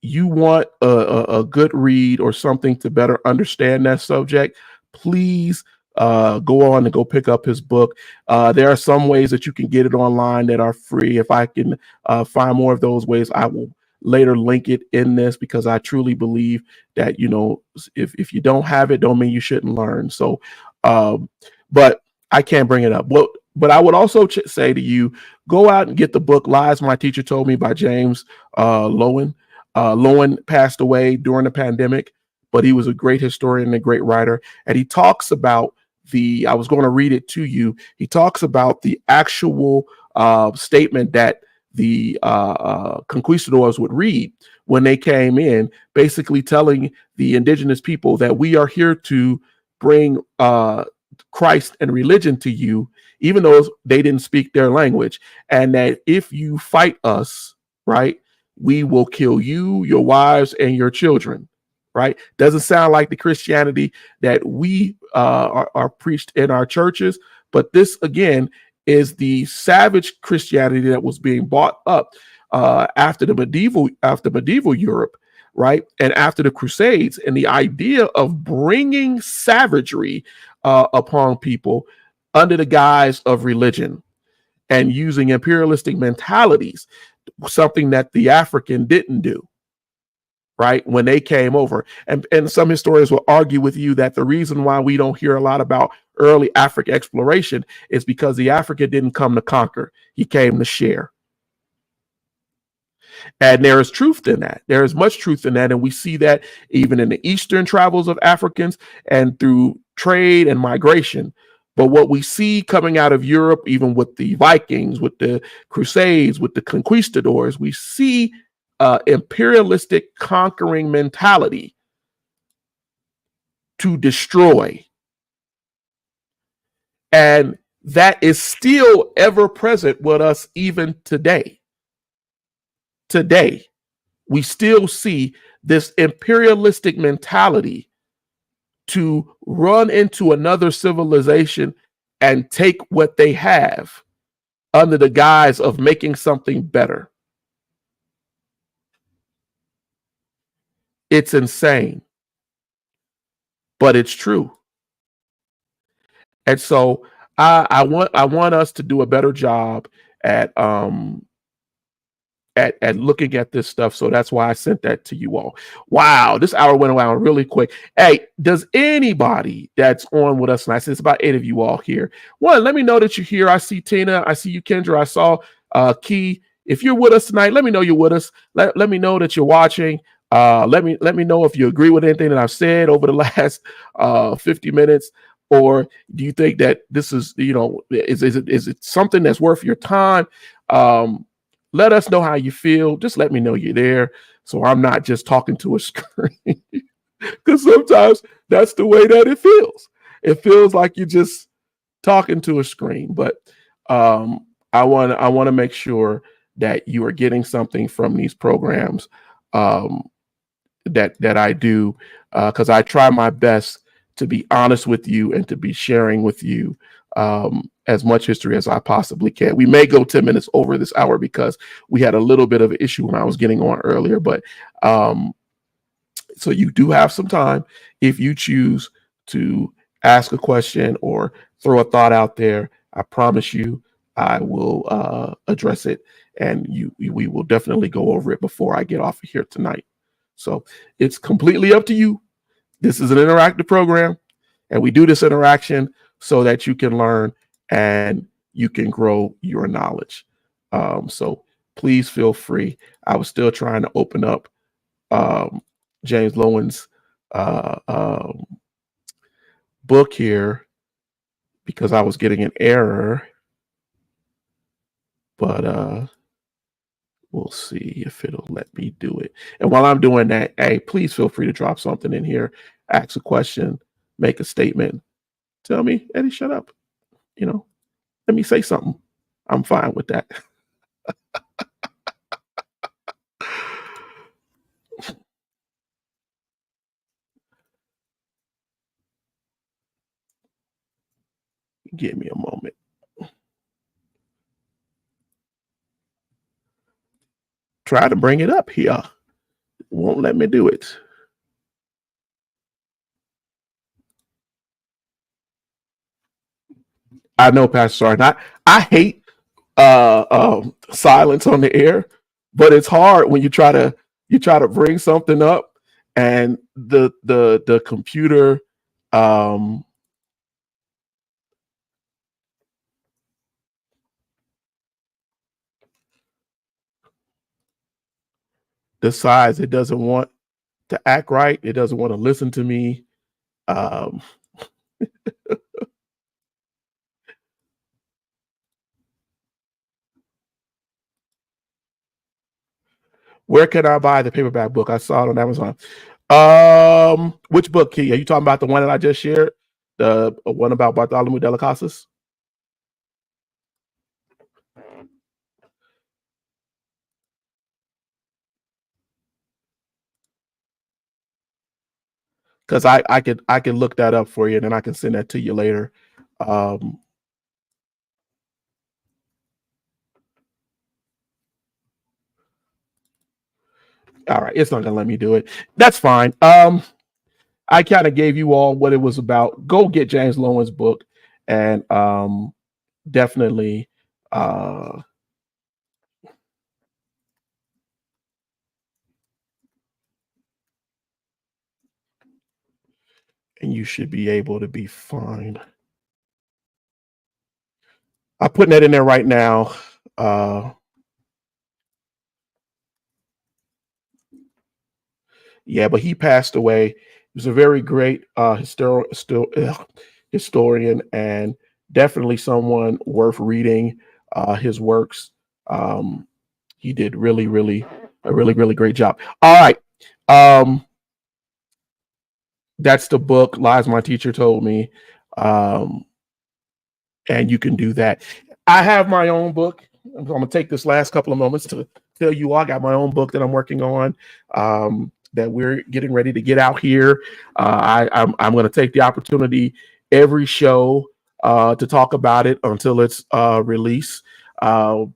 you want a good read or something to better understand that subject, please go on and go pick up his book. There are some ways that you can get it online that are free. If I can find more of those ways, I will later link it in this, because I truly believe that, you know, if you don't have it, don't mean you shouldn't learn. So, but I can't bring it up. But I would also say to you, go out and get the book Lies My Teacher Told Me by James Lowen. Lowen passed away during the pandemic, but he was a great historian and a great writer. And he talks about I was going to read it to you. He talks about the actual statement that the conquistadors would read when they came in, basically telling the indigenous people that we are here to bring Christ and religion to you, even though they didn't speak their language, and that if you fight us, right, we will kill you, your wives, and your children. Right? Doesn't sound like the Christianity that we are preached in our churches, but this again is the savage Christianity that was being brought up after medieval Europe, right? And after the Crusades, and the idea of bringing savagery upon people under the guise of religion and using imperialistic mentalities, something that the African didn't do, right, when they came over. And some historians will argue with you that the reason why we don't hear a lot about early African exploration is because the African didn't come to conquer. He came to share. And there is truth in that. There is much truth in that. And we see that even in the Eastern travels of Africans and through trade and migration. But what we see coming out of Europe, even with the Vikings, with the Crusades, with the conquistadors, we see imperialistic conquering mentality to destroy. And that is still ever present with us even today. Today, we still see this imperialistic mentality to run into another civilization and take what they have under the guise of making something better. It's insane, but it's true. And so I want us to do a better job at at looking at this stuff. So that's why I sent that to you all. Wow, this hour went around really quick. Hey, does anybody that's on with us, and I see it's about 8 of you all here. One, let me know that you're here. I see Tina, I see you, Kendra, I saw Key. If you're with us tonight, let me know you're with us. Let me know that you're watching. Let me know if you agree with anything that I've said over the last 50 minutes. Or do you think that this is, is it something that's worth your time? Let us know how you feel. Just let me know you're there, so I'm not just talking to a screen. Because sometimes that's the way that it feels. It feels like you're just talking to a screen. But I want to make sure that you are getting something from these programs that I do, because I try my best to be honest with you and to be sharing with you as much history as I possibly can. We may go 10 minutes over this hour because we had a little bit of an issue when I was getting on earlier, but so you do have some time if you choose to ask a question or throw a thought out there. I promise you I will address it, and we will definitely go over it before I get off of here tonight. So it's completely up to you. This is an interactive program, and we do this interaction so that you can learn and you can grow your knowledge. So please feel free. I was still trying to open up James Lowen's book here because I was getting an error, but we'll see if it'll let me do it. And while I'm doing that, hey, please feel free to drop something in here, ask a question, make a statement. Tell me, Eddie, shut up. Let me say something. I'm fine with that. Give me a moment. Try to bring it up here. Won't let me do it. I know, Pastor Sergeant. I hate silence on the air, but it's hard when you try to bring something up and the computer decides it doesn't want to act right. It doesn't want to listen to me. Where can I buy the paperback book? I saw it on Amazon. Which book, Key? Are you talking about the one that I just shared? The one about Bartholomew de las Casas? Because I could look that up for you, and then I can send that to you later. All right, it's not gonna let me do it. That's fine. I kind of gave you all what it was about. Go get James Lowen's book, and definitely and you should be able to be fine. I'm putting that in there right now. Yeah, but he passed away. He was a very great historian, and definitely someone worth reading his works. He did a really great job. All right. That's the book, Lies My Teacher Told Me. And you can do that. I have my own book. I'm going to take this last couple of moments to tell you all I got my own book that I'm working on, that we're getting ready to get out here. I'm going to take the opportunity every show to talk about it until it's released. Uh,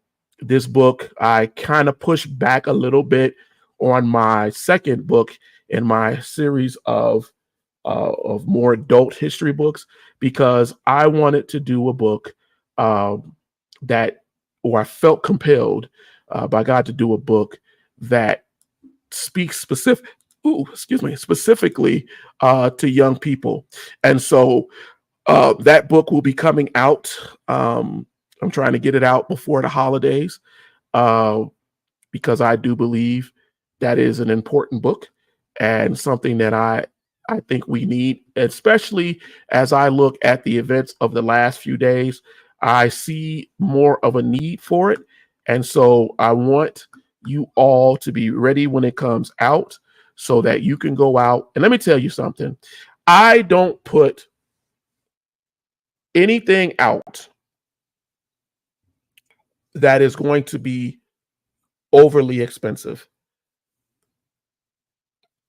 this book, I kind of pushed back a little bit on my second book in my series of more adult history books because I wanted to do a book that, or I felt compelled by God to do a book that speaks specifically to young people. And so that book will be coming out. I'm trying to get it out before the holidays uh, because I do believe that is an important book and something that I think we need, especially as I look at the events of the last few days. I see more of a need for it. And so I want you all to be ready when it comes out so that you can go out. And let me tell you something. I don't put anything out that is going to be overly expensive.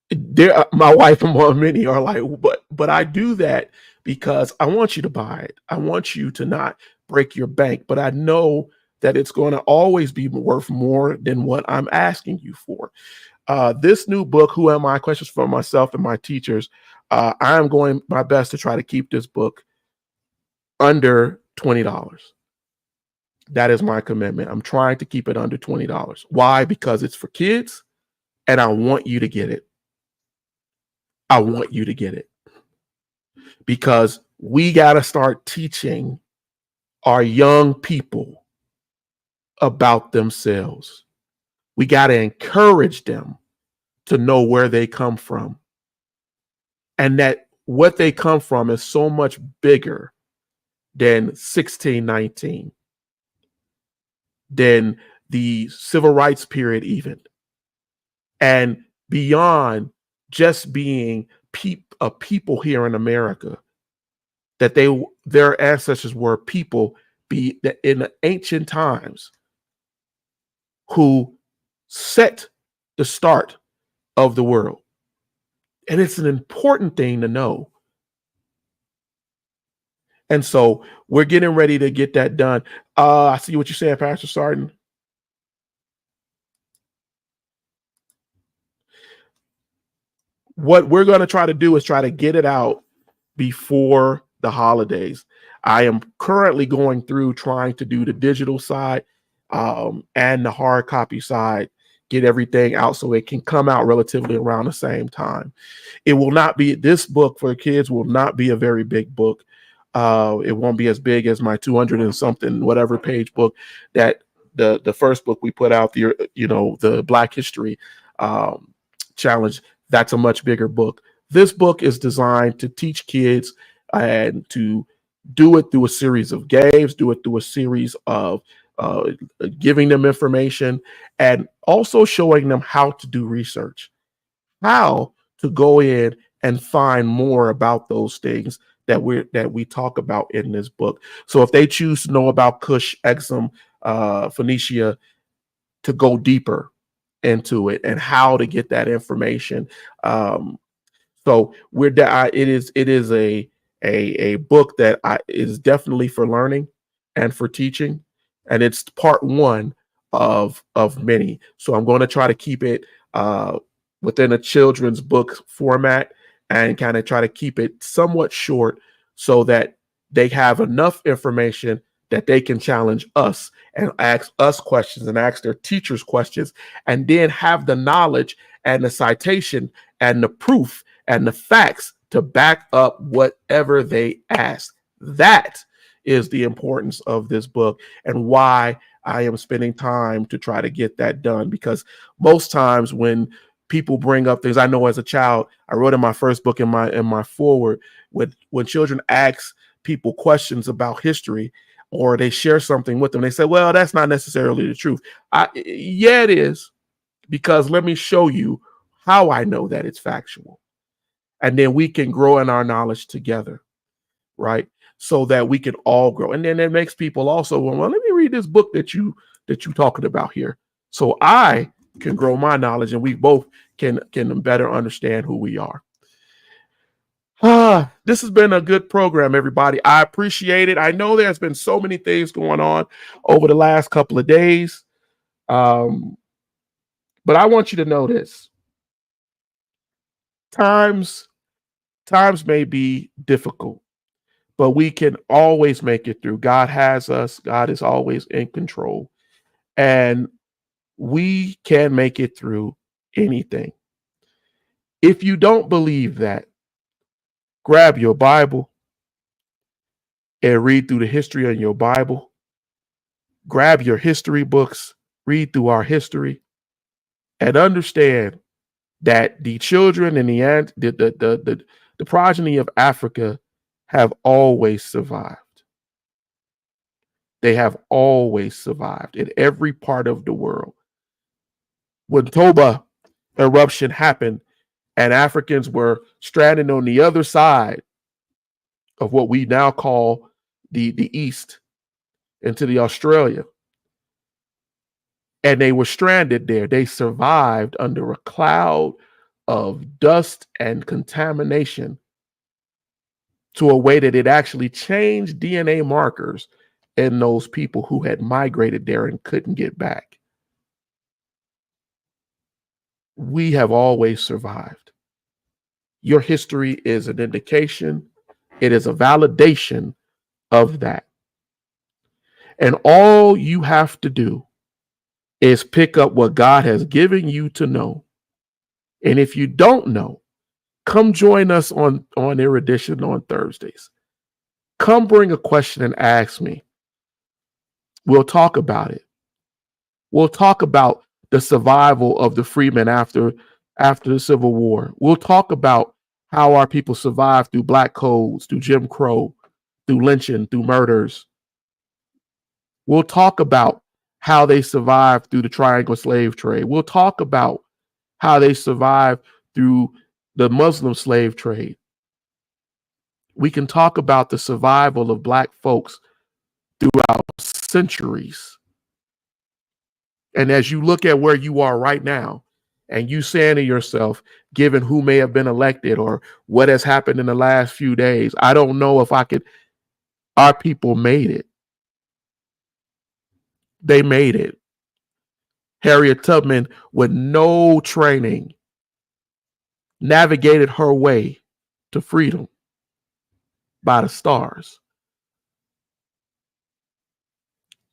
There, my wife and many are like, but I do that because I want you to buy it. I want you to not break your bank, but I know that it's going to always be worth more than what I'm asking you for. This new book, Who Am I? Questions for Myself and My Teachers. I am going my best to try to keep this book under $20. That is my commitment. I'm trying to keep it under $20. Why? Because it's for kids and I want you to get it. I want you to get it because we got to start teaching our young people about themselves. We got to encourage them to know where they come from and that what they come from is so much bigger than 1619, than the civil rights period even, and beyond just being a people here in America, that their ancestors were people that in the ancient times who set the start of the world. And it's an important thing to know. And so we're getting ready to get that done. I see what you're saying, Pastor Sarton. What we're going to try to do is try to get it out before the holidays. I am currently going through trying to do the digital side and the hard copy side, get everything out so it can come out relatively around the same time. It will not be, this book for kids will not be a very big book. It won't be as big as my 200 and something, whatever page book that the first book we put out, the Black History Challenge. That's a much bigger book. This book is designed to teach kids and to do it through a series of games, do it through a series of giving them information and also showing them how to do research, how to go in and find more about those things that we talk about in this book. So if they choose to know about Cush, Exum, Phoenicia, to go deeper into it and how to get that information. So it is a book that is definitely for learning and for teaching, and it's part one of many. So I'm going to try to keep it within a children's book format and kind of try to keep it somewhat short so that they have enough information that they can challenge us and ask us questions and ask their teachers questions and then have the knowledge and the citation and the proof and the facts to back up whatever they ask. That is the importance of this book and why I am spending time to try to get that done, because most times when people bring up things, I know as a child, I wrote in my first book in my foreword, when children ask people questions about history or they share something with them, they say, well, that's not necessarily the truth. Yeah, it is, because let me show you how I know that it's factual. And then we can grow in our knowledge together, right? So that we can all grow. And then it makes people also, well, let me read this book that you talking about here, so I can grow my knowledge and we both can better understand who we are. This has been a good program, everybody. I appreciate it. I know there's been so many things going on over the last couple of days. But I want you to know this. Times may be difficult, but we can always make it through. God has us. God is always in control. And we can make it through anything. If you don't believe that, grab your Bible and read through the history in your Bible. Grab your history books, read through our history, and understand that the children and the progeny of Africa have always survived. They have always survived in every part of the world. When Toba eruption happened and Africans were stranded on the other side of what we now call the East into the Australia, and they were stranded there, they survived under a cloud of dust and contamination to a way that it actually changed DNA markers in those people who had migrated there and couldn't get back. We have always survived. Your history is an indication, it is a validation of that. And all you have to do is pick up what God has given you to know. And if you don't know, come join us on Erudition on Thursdays. Come bring a question and ask me. We'll talk about it. We'll talk about the survival of the freedmen after the Civil War. We'll talk about how our people survived through black codes, through Jim Crow, through lynching, through murders. We'll talk about how they survived through the triangle slave trade. We'll talk about how they survived through the Muslim slave trade. We can talk about the survival of black folks throughout centuries. And as you look at where you are right now, and you saying to yourself, given who may have been elected or what has happened in the last few days, I don't know if I could. Our people made it. They made it. Harriet Tubman, with no training, navigated her way to freedom by the stars.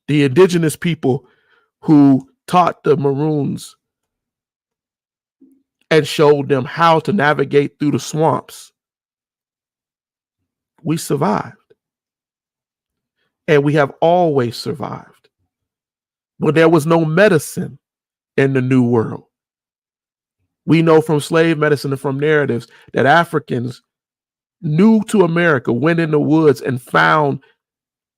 The indigenous people who taught the Maroons and showed them how to navigate through the swamps. We survived. And we have always survived. But there was no medicine in the New World. We know from slave medicine and from narratives that Africans new to America went in the woods and found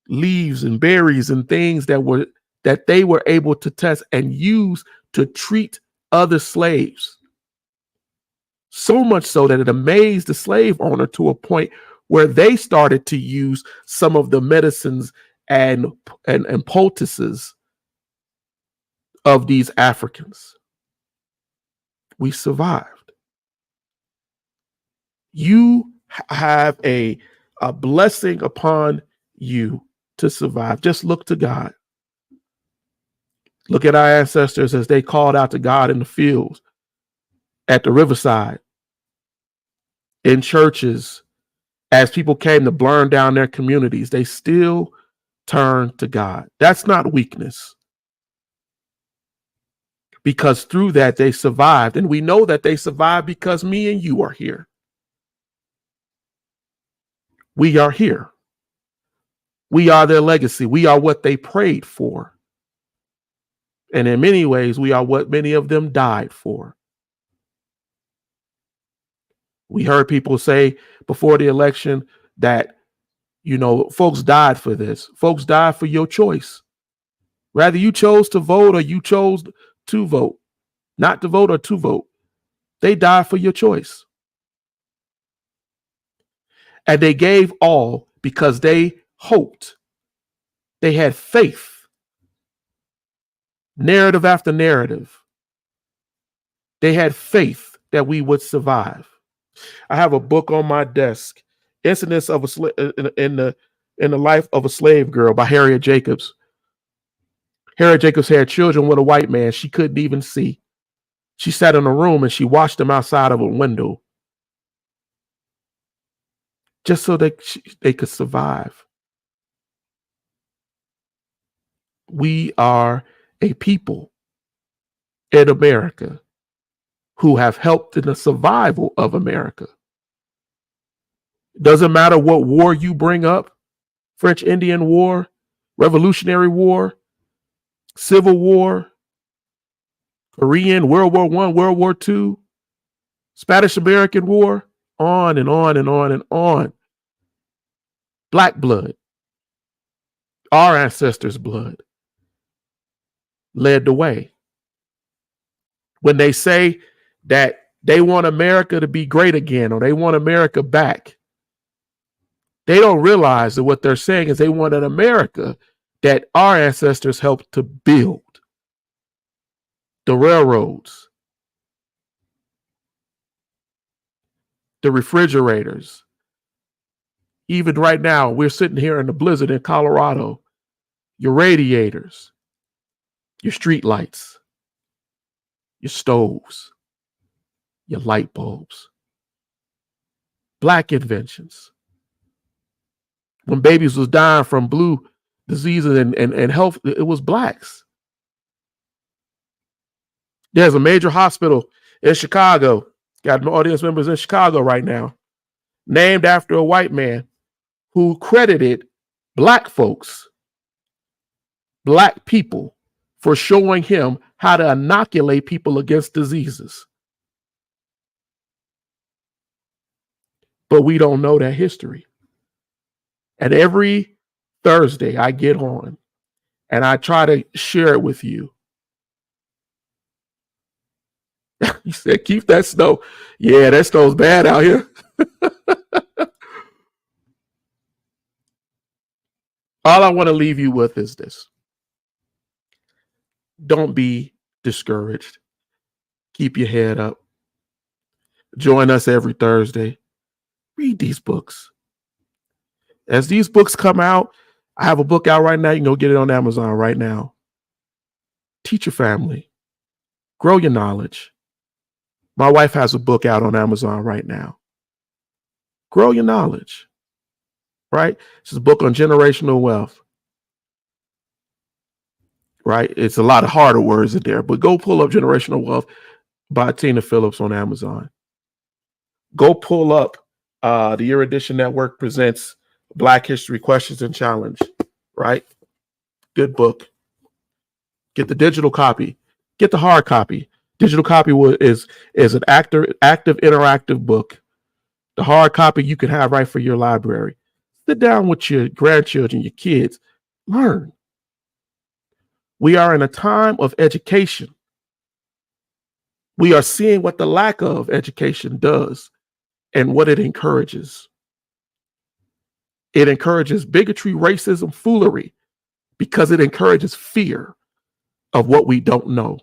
leaves and berries and things that they were able to test and use to treat other slaves. So much so that it amazed the slave owner to a point where they started to use some of the medicines and poultices of these Africans. We survived. You have a blessing upon you to survive. Just look to God. Look at our ancestors as they called out to God in the fields, at the riverside, in churches, as people came to burn down their communities. They still turned to God. That's not weakness. Because through that, they survived. And we know that they survived because me and you are here. We are here. We are their legacy. We are what they prayed for. And in many ways, we are what many of them died for. We heard people say before the election that, folks died for this. Folks died for your choice. Whether you chose to vote or you chose to vote, not to vote or to vote, they died for your choice. And they gave all because they hoped. They had faith. Narrative after narrative. They had faith that we would survive. I have a book on my desk, Incidents of in the Life of a Slave Girl by Harriet Jacobs. Harriet Jacobs had children with a white man she couldn't even see. She sat in a room and she watched them outside of a window just so they could survive. We are a people in America who have helped in the survival of America. Doesn't matter what war you bring up, French Indian War, Revolutionary War, Civil War, Korean, World War I, World War II, Spanish American War, on and on and on and on. Black blood, our ancestors' blood, led the way. When they say that they want America to be great again or they want America back, they don't realize that what they're saying is they want an America that our ancestors helped to build. The railroads, the refrigerators. Even right now, we're sitting here in the blizzard in Colorado. Your radiators, your street lights, your stoves, your light bulbs. Black inventions. When babies was dying from blue diseases and health, it was blacks. There's a major hospital in Chicago, got audience members in Chicago right now, named after a white man who credited black folks, black people, for showing him how to inoculate people against diseases. But we don't know that history. And every Thursday I get on and I try to share it with you. He said, keep that snow. Yeah, that snow's bad out here. All I want to leave you with is this. Don't be discouraged. Keep your head up. Join us every Thursday. Read these books. As these books come out, I have a book out right now. You can go get it on Amazon right now. Teach your family. Grow your knowledge. My wife has a book out on Amazon right now. Grow your knowledge. Right? It's a book on generational wealth. Right? It's a lot of harder words in there, but go pull up Generational Wealth by Tina Phillips on Amazon. Go pull up the Erudition Network presents Black History Questions and Challenge. Right? Good book. Get the digital copy. Get the hard copy. Digital copy is an active interactive book. The hard copy you can have right for your library. Sit down with your grandchildren, your kids. Learn. We are in a time of education. We are seeing what the lack of education does and what it encourages. It encourages bigotry, racism, foolery, because it encourages fear of what we don't know.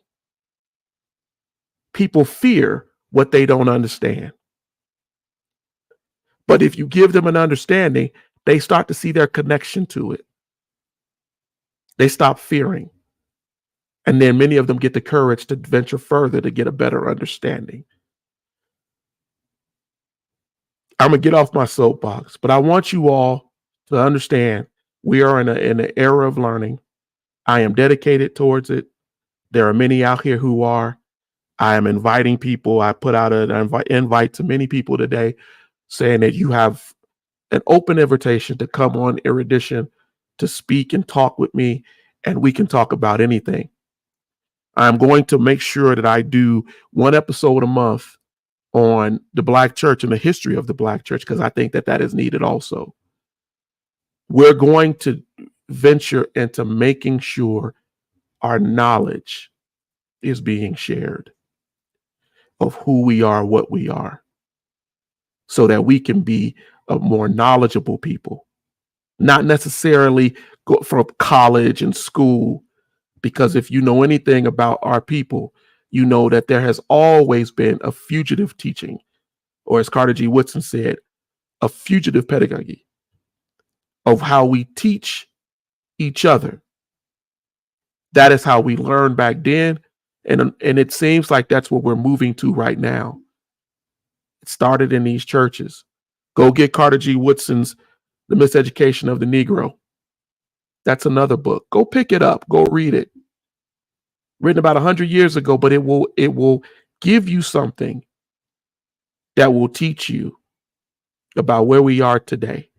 People fear what they don't understand. But if you give them an understanding, they start to see their connection to it. They stop fearing. And then many of them get the courage to venture further to get a better understanding. I'm going to get off my soapbox, but I want you all to understand we are in an era of learning. I am dedicated towards it. There are many out here who are. I am inviting people. I put out an invite to many people today saying that you have an open invitation to come on Erudition to speak and talk with me, and we can talk about anything. I'm going to make sure that I do one episode a month on the Black church and the history of the Black church, because I think that that is needed also. We're going to venture into making sure our knowledge is being shared of who we are, what we are, so that we can be a more knowledgeable people, not necessarily go from college and school, because if you know anything about our people, you know that there has always been a fugitive teaching or as Carter G. Woodson said, a fugitive pedagogy of how we teach each other. That is how we learned back then. And it seems like that's what we're moving to right now. It started in these churches. Go get Carter G. Woodson's The Miseducation of the Negro. That's another book. Go pick it up. Go read it. Written about 100 years ago, but it will give you something that will teach you about where we are today.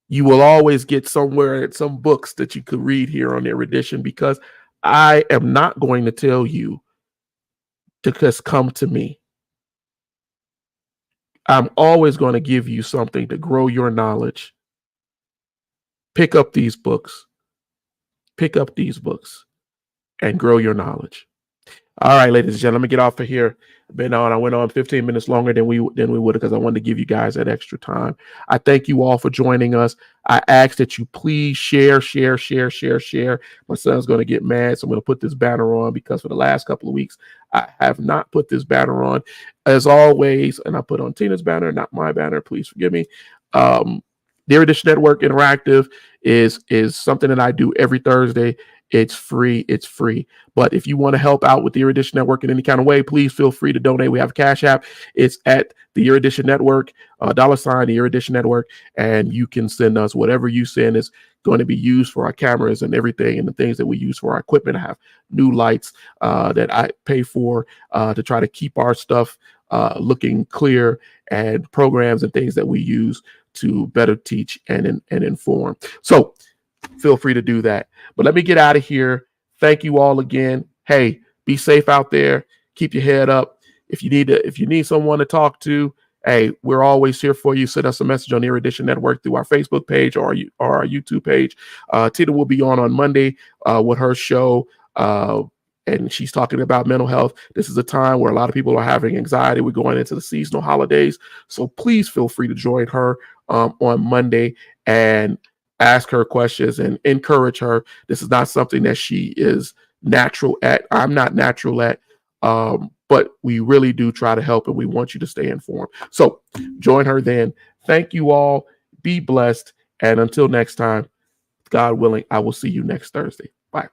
You will always get somewhere at some books that you could read here on Erudition, because I am not going to tell you to just come to me. I'm always going to give you something to grow your knowledge. Pick up these books. Pick up these books and grow your knowledge. All right, ladies and gentlemen, get off of here. I went on 15 minutes longer than we would, because I wanted to give you guys that extra time. I thank you all for joining us. I ask that you please share. My son's going to get mad, so I'm going to put this banner on, because for the last couple of weeks, I have not put this banner on. As always, and I put on Tina's banner, not my banner. Please forgive me. The Erudition Network Interactive is something that I do every Thursday. It's free. But if you want to help out with the Erudition Network in any kind of way, please feel free to donate. We have a Cash App. It's at the Erudition Network, $ the Erudition Network, and you can send us whatever you send is going to be used for our cameras and everything, and the things that we use for our equipment. I have new lights that I pay for to try to keep our stuff looking clear, and programs and things that we use to better teach and inform. So feel free to do that. But let me get out of here. Thank you all again. Hey, be safe out there. Keep your head up. If you need someone to talk to, hey, we're always here for you. Send us a message on the Erudition Network through our Facebook page or our YouTube page. Tina will be on Monday with her show, and she's talking about mental health. This is a time where a lot of people are having anxiety. We're going into the seasonal holidays, so please feel free to join her on Monday and ask her questions and encourage her. This is not something that she is natural at. I'm not natural at, but we really do try to help, and we want you to stay informed. So join her then. Thank you all. Be blessed. And until next time, God willing, I will see you next Thursday. Bye.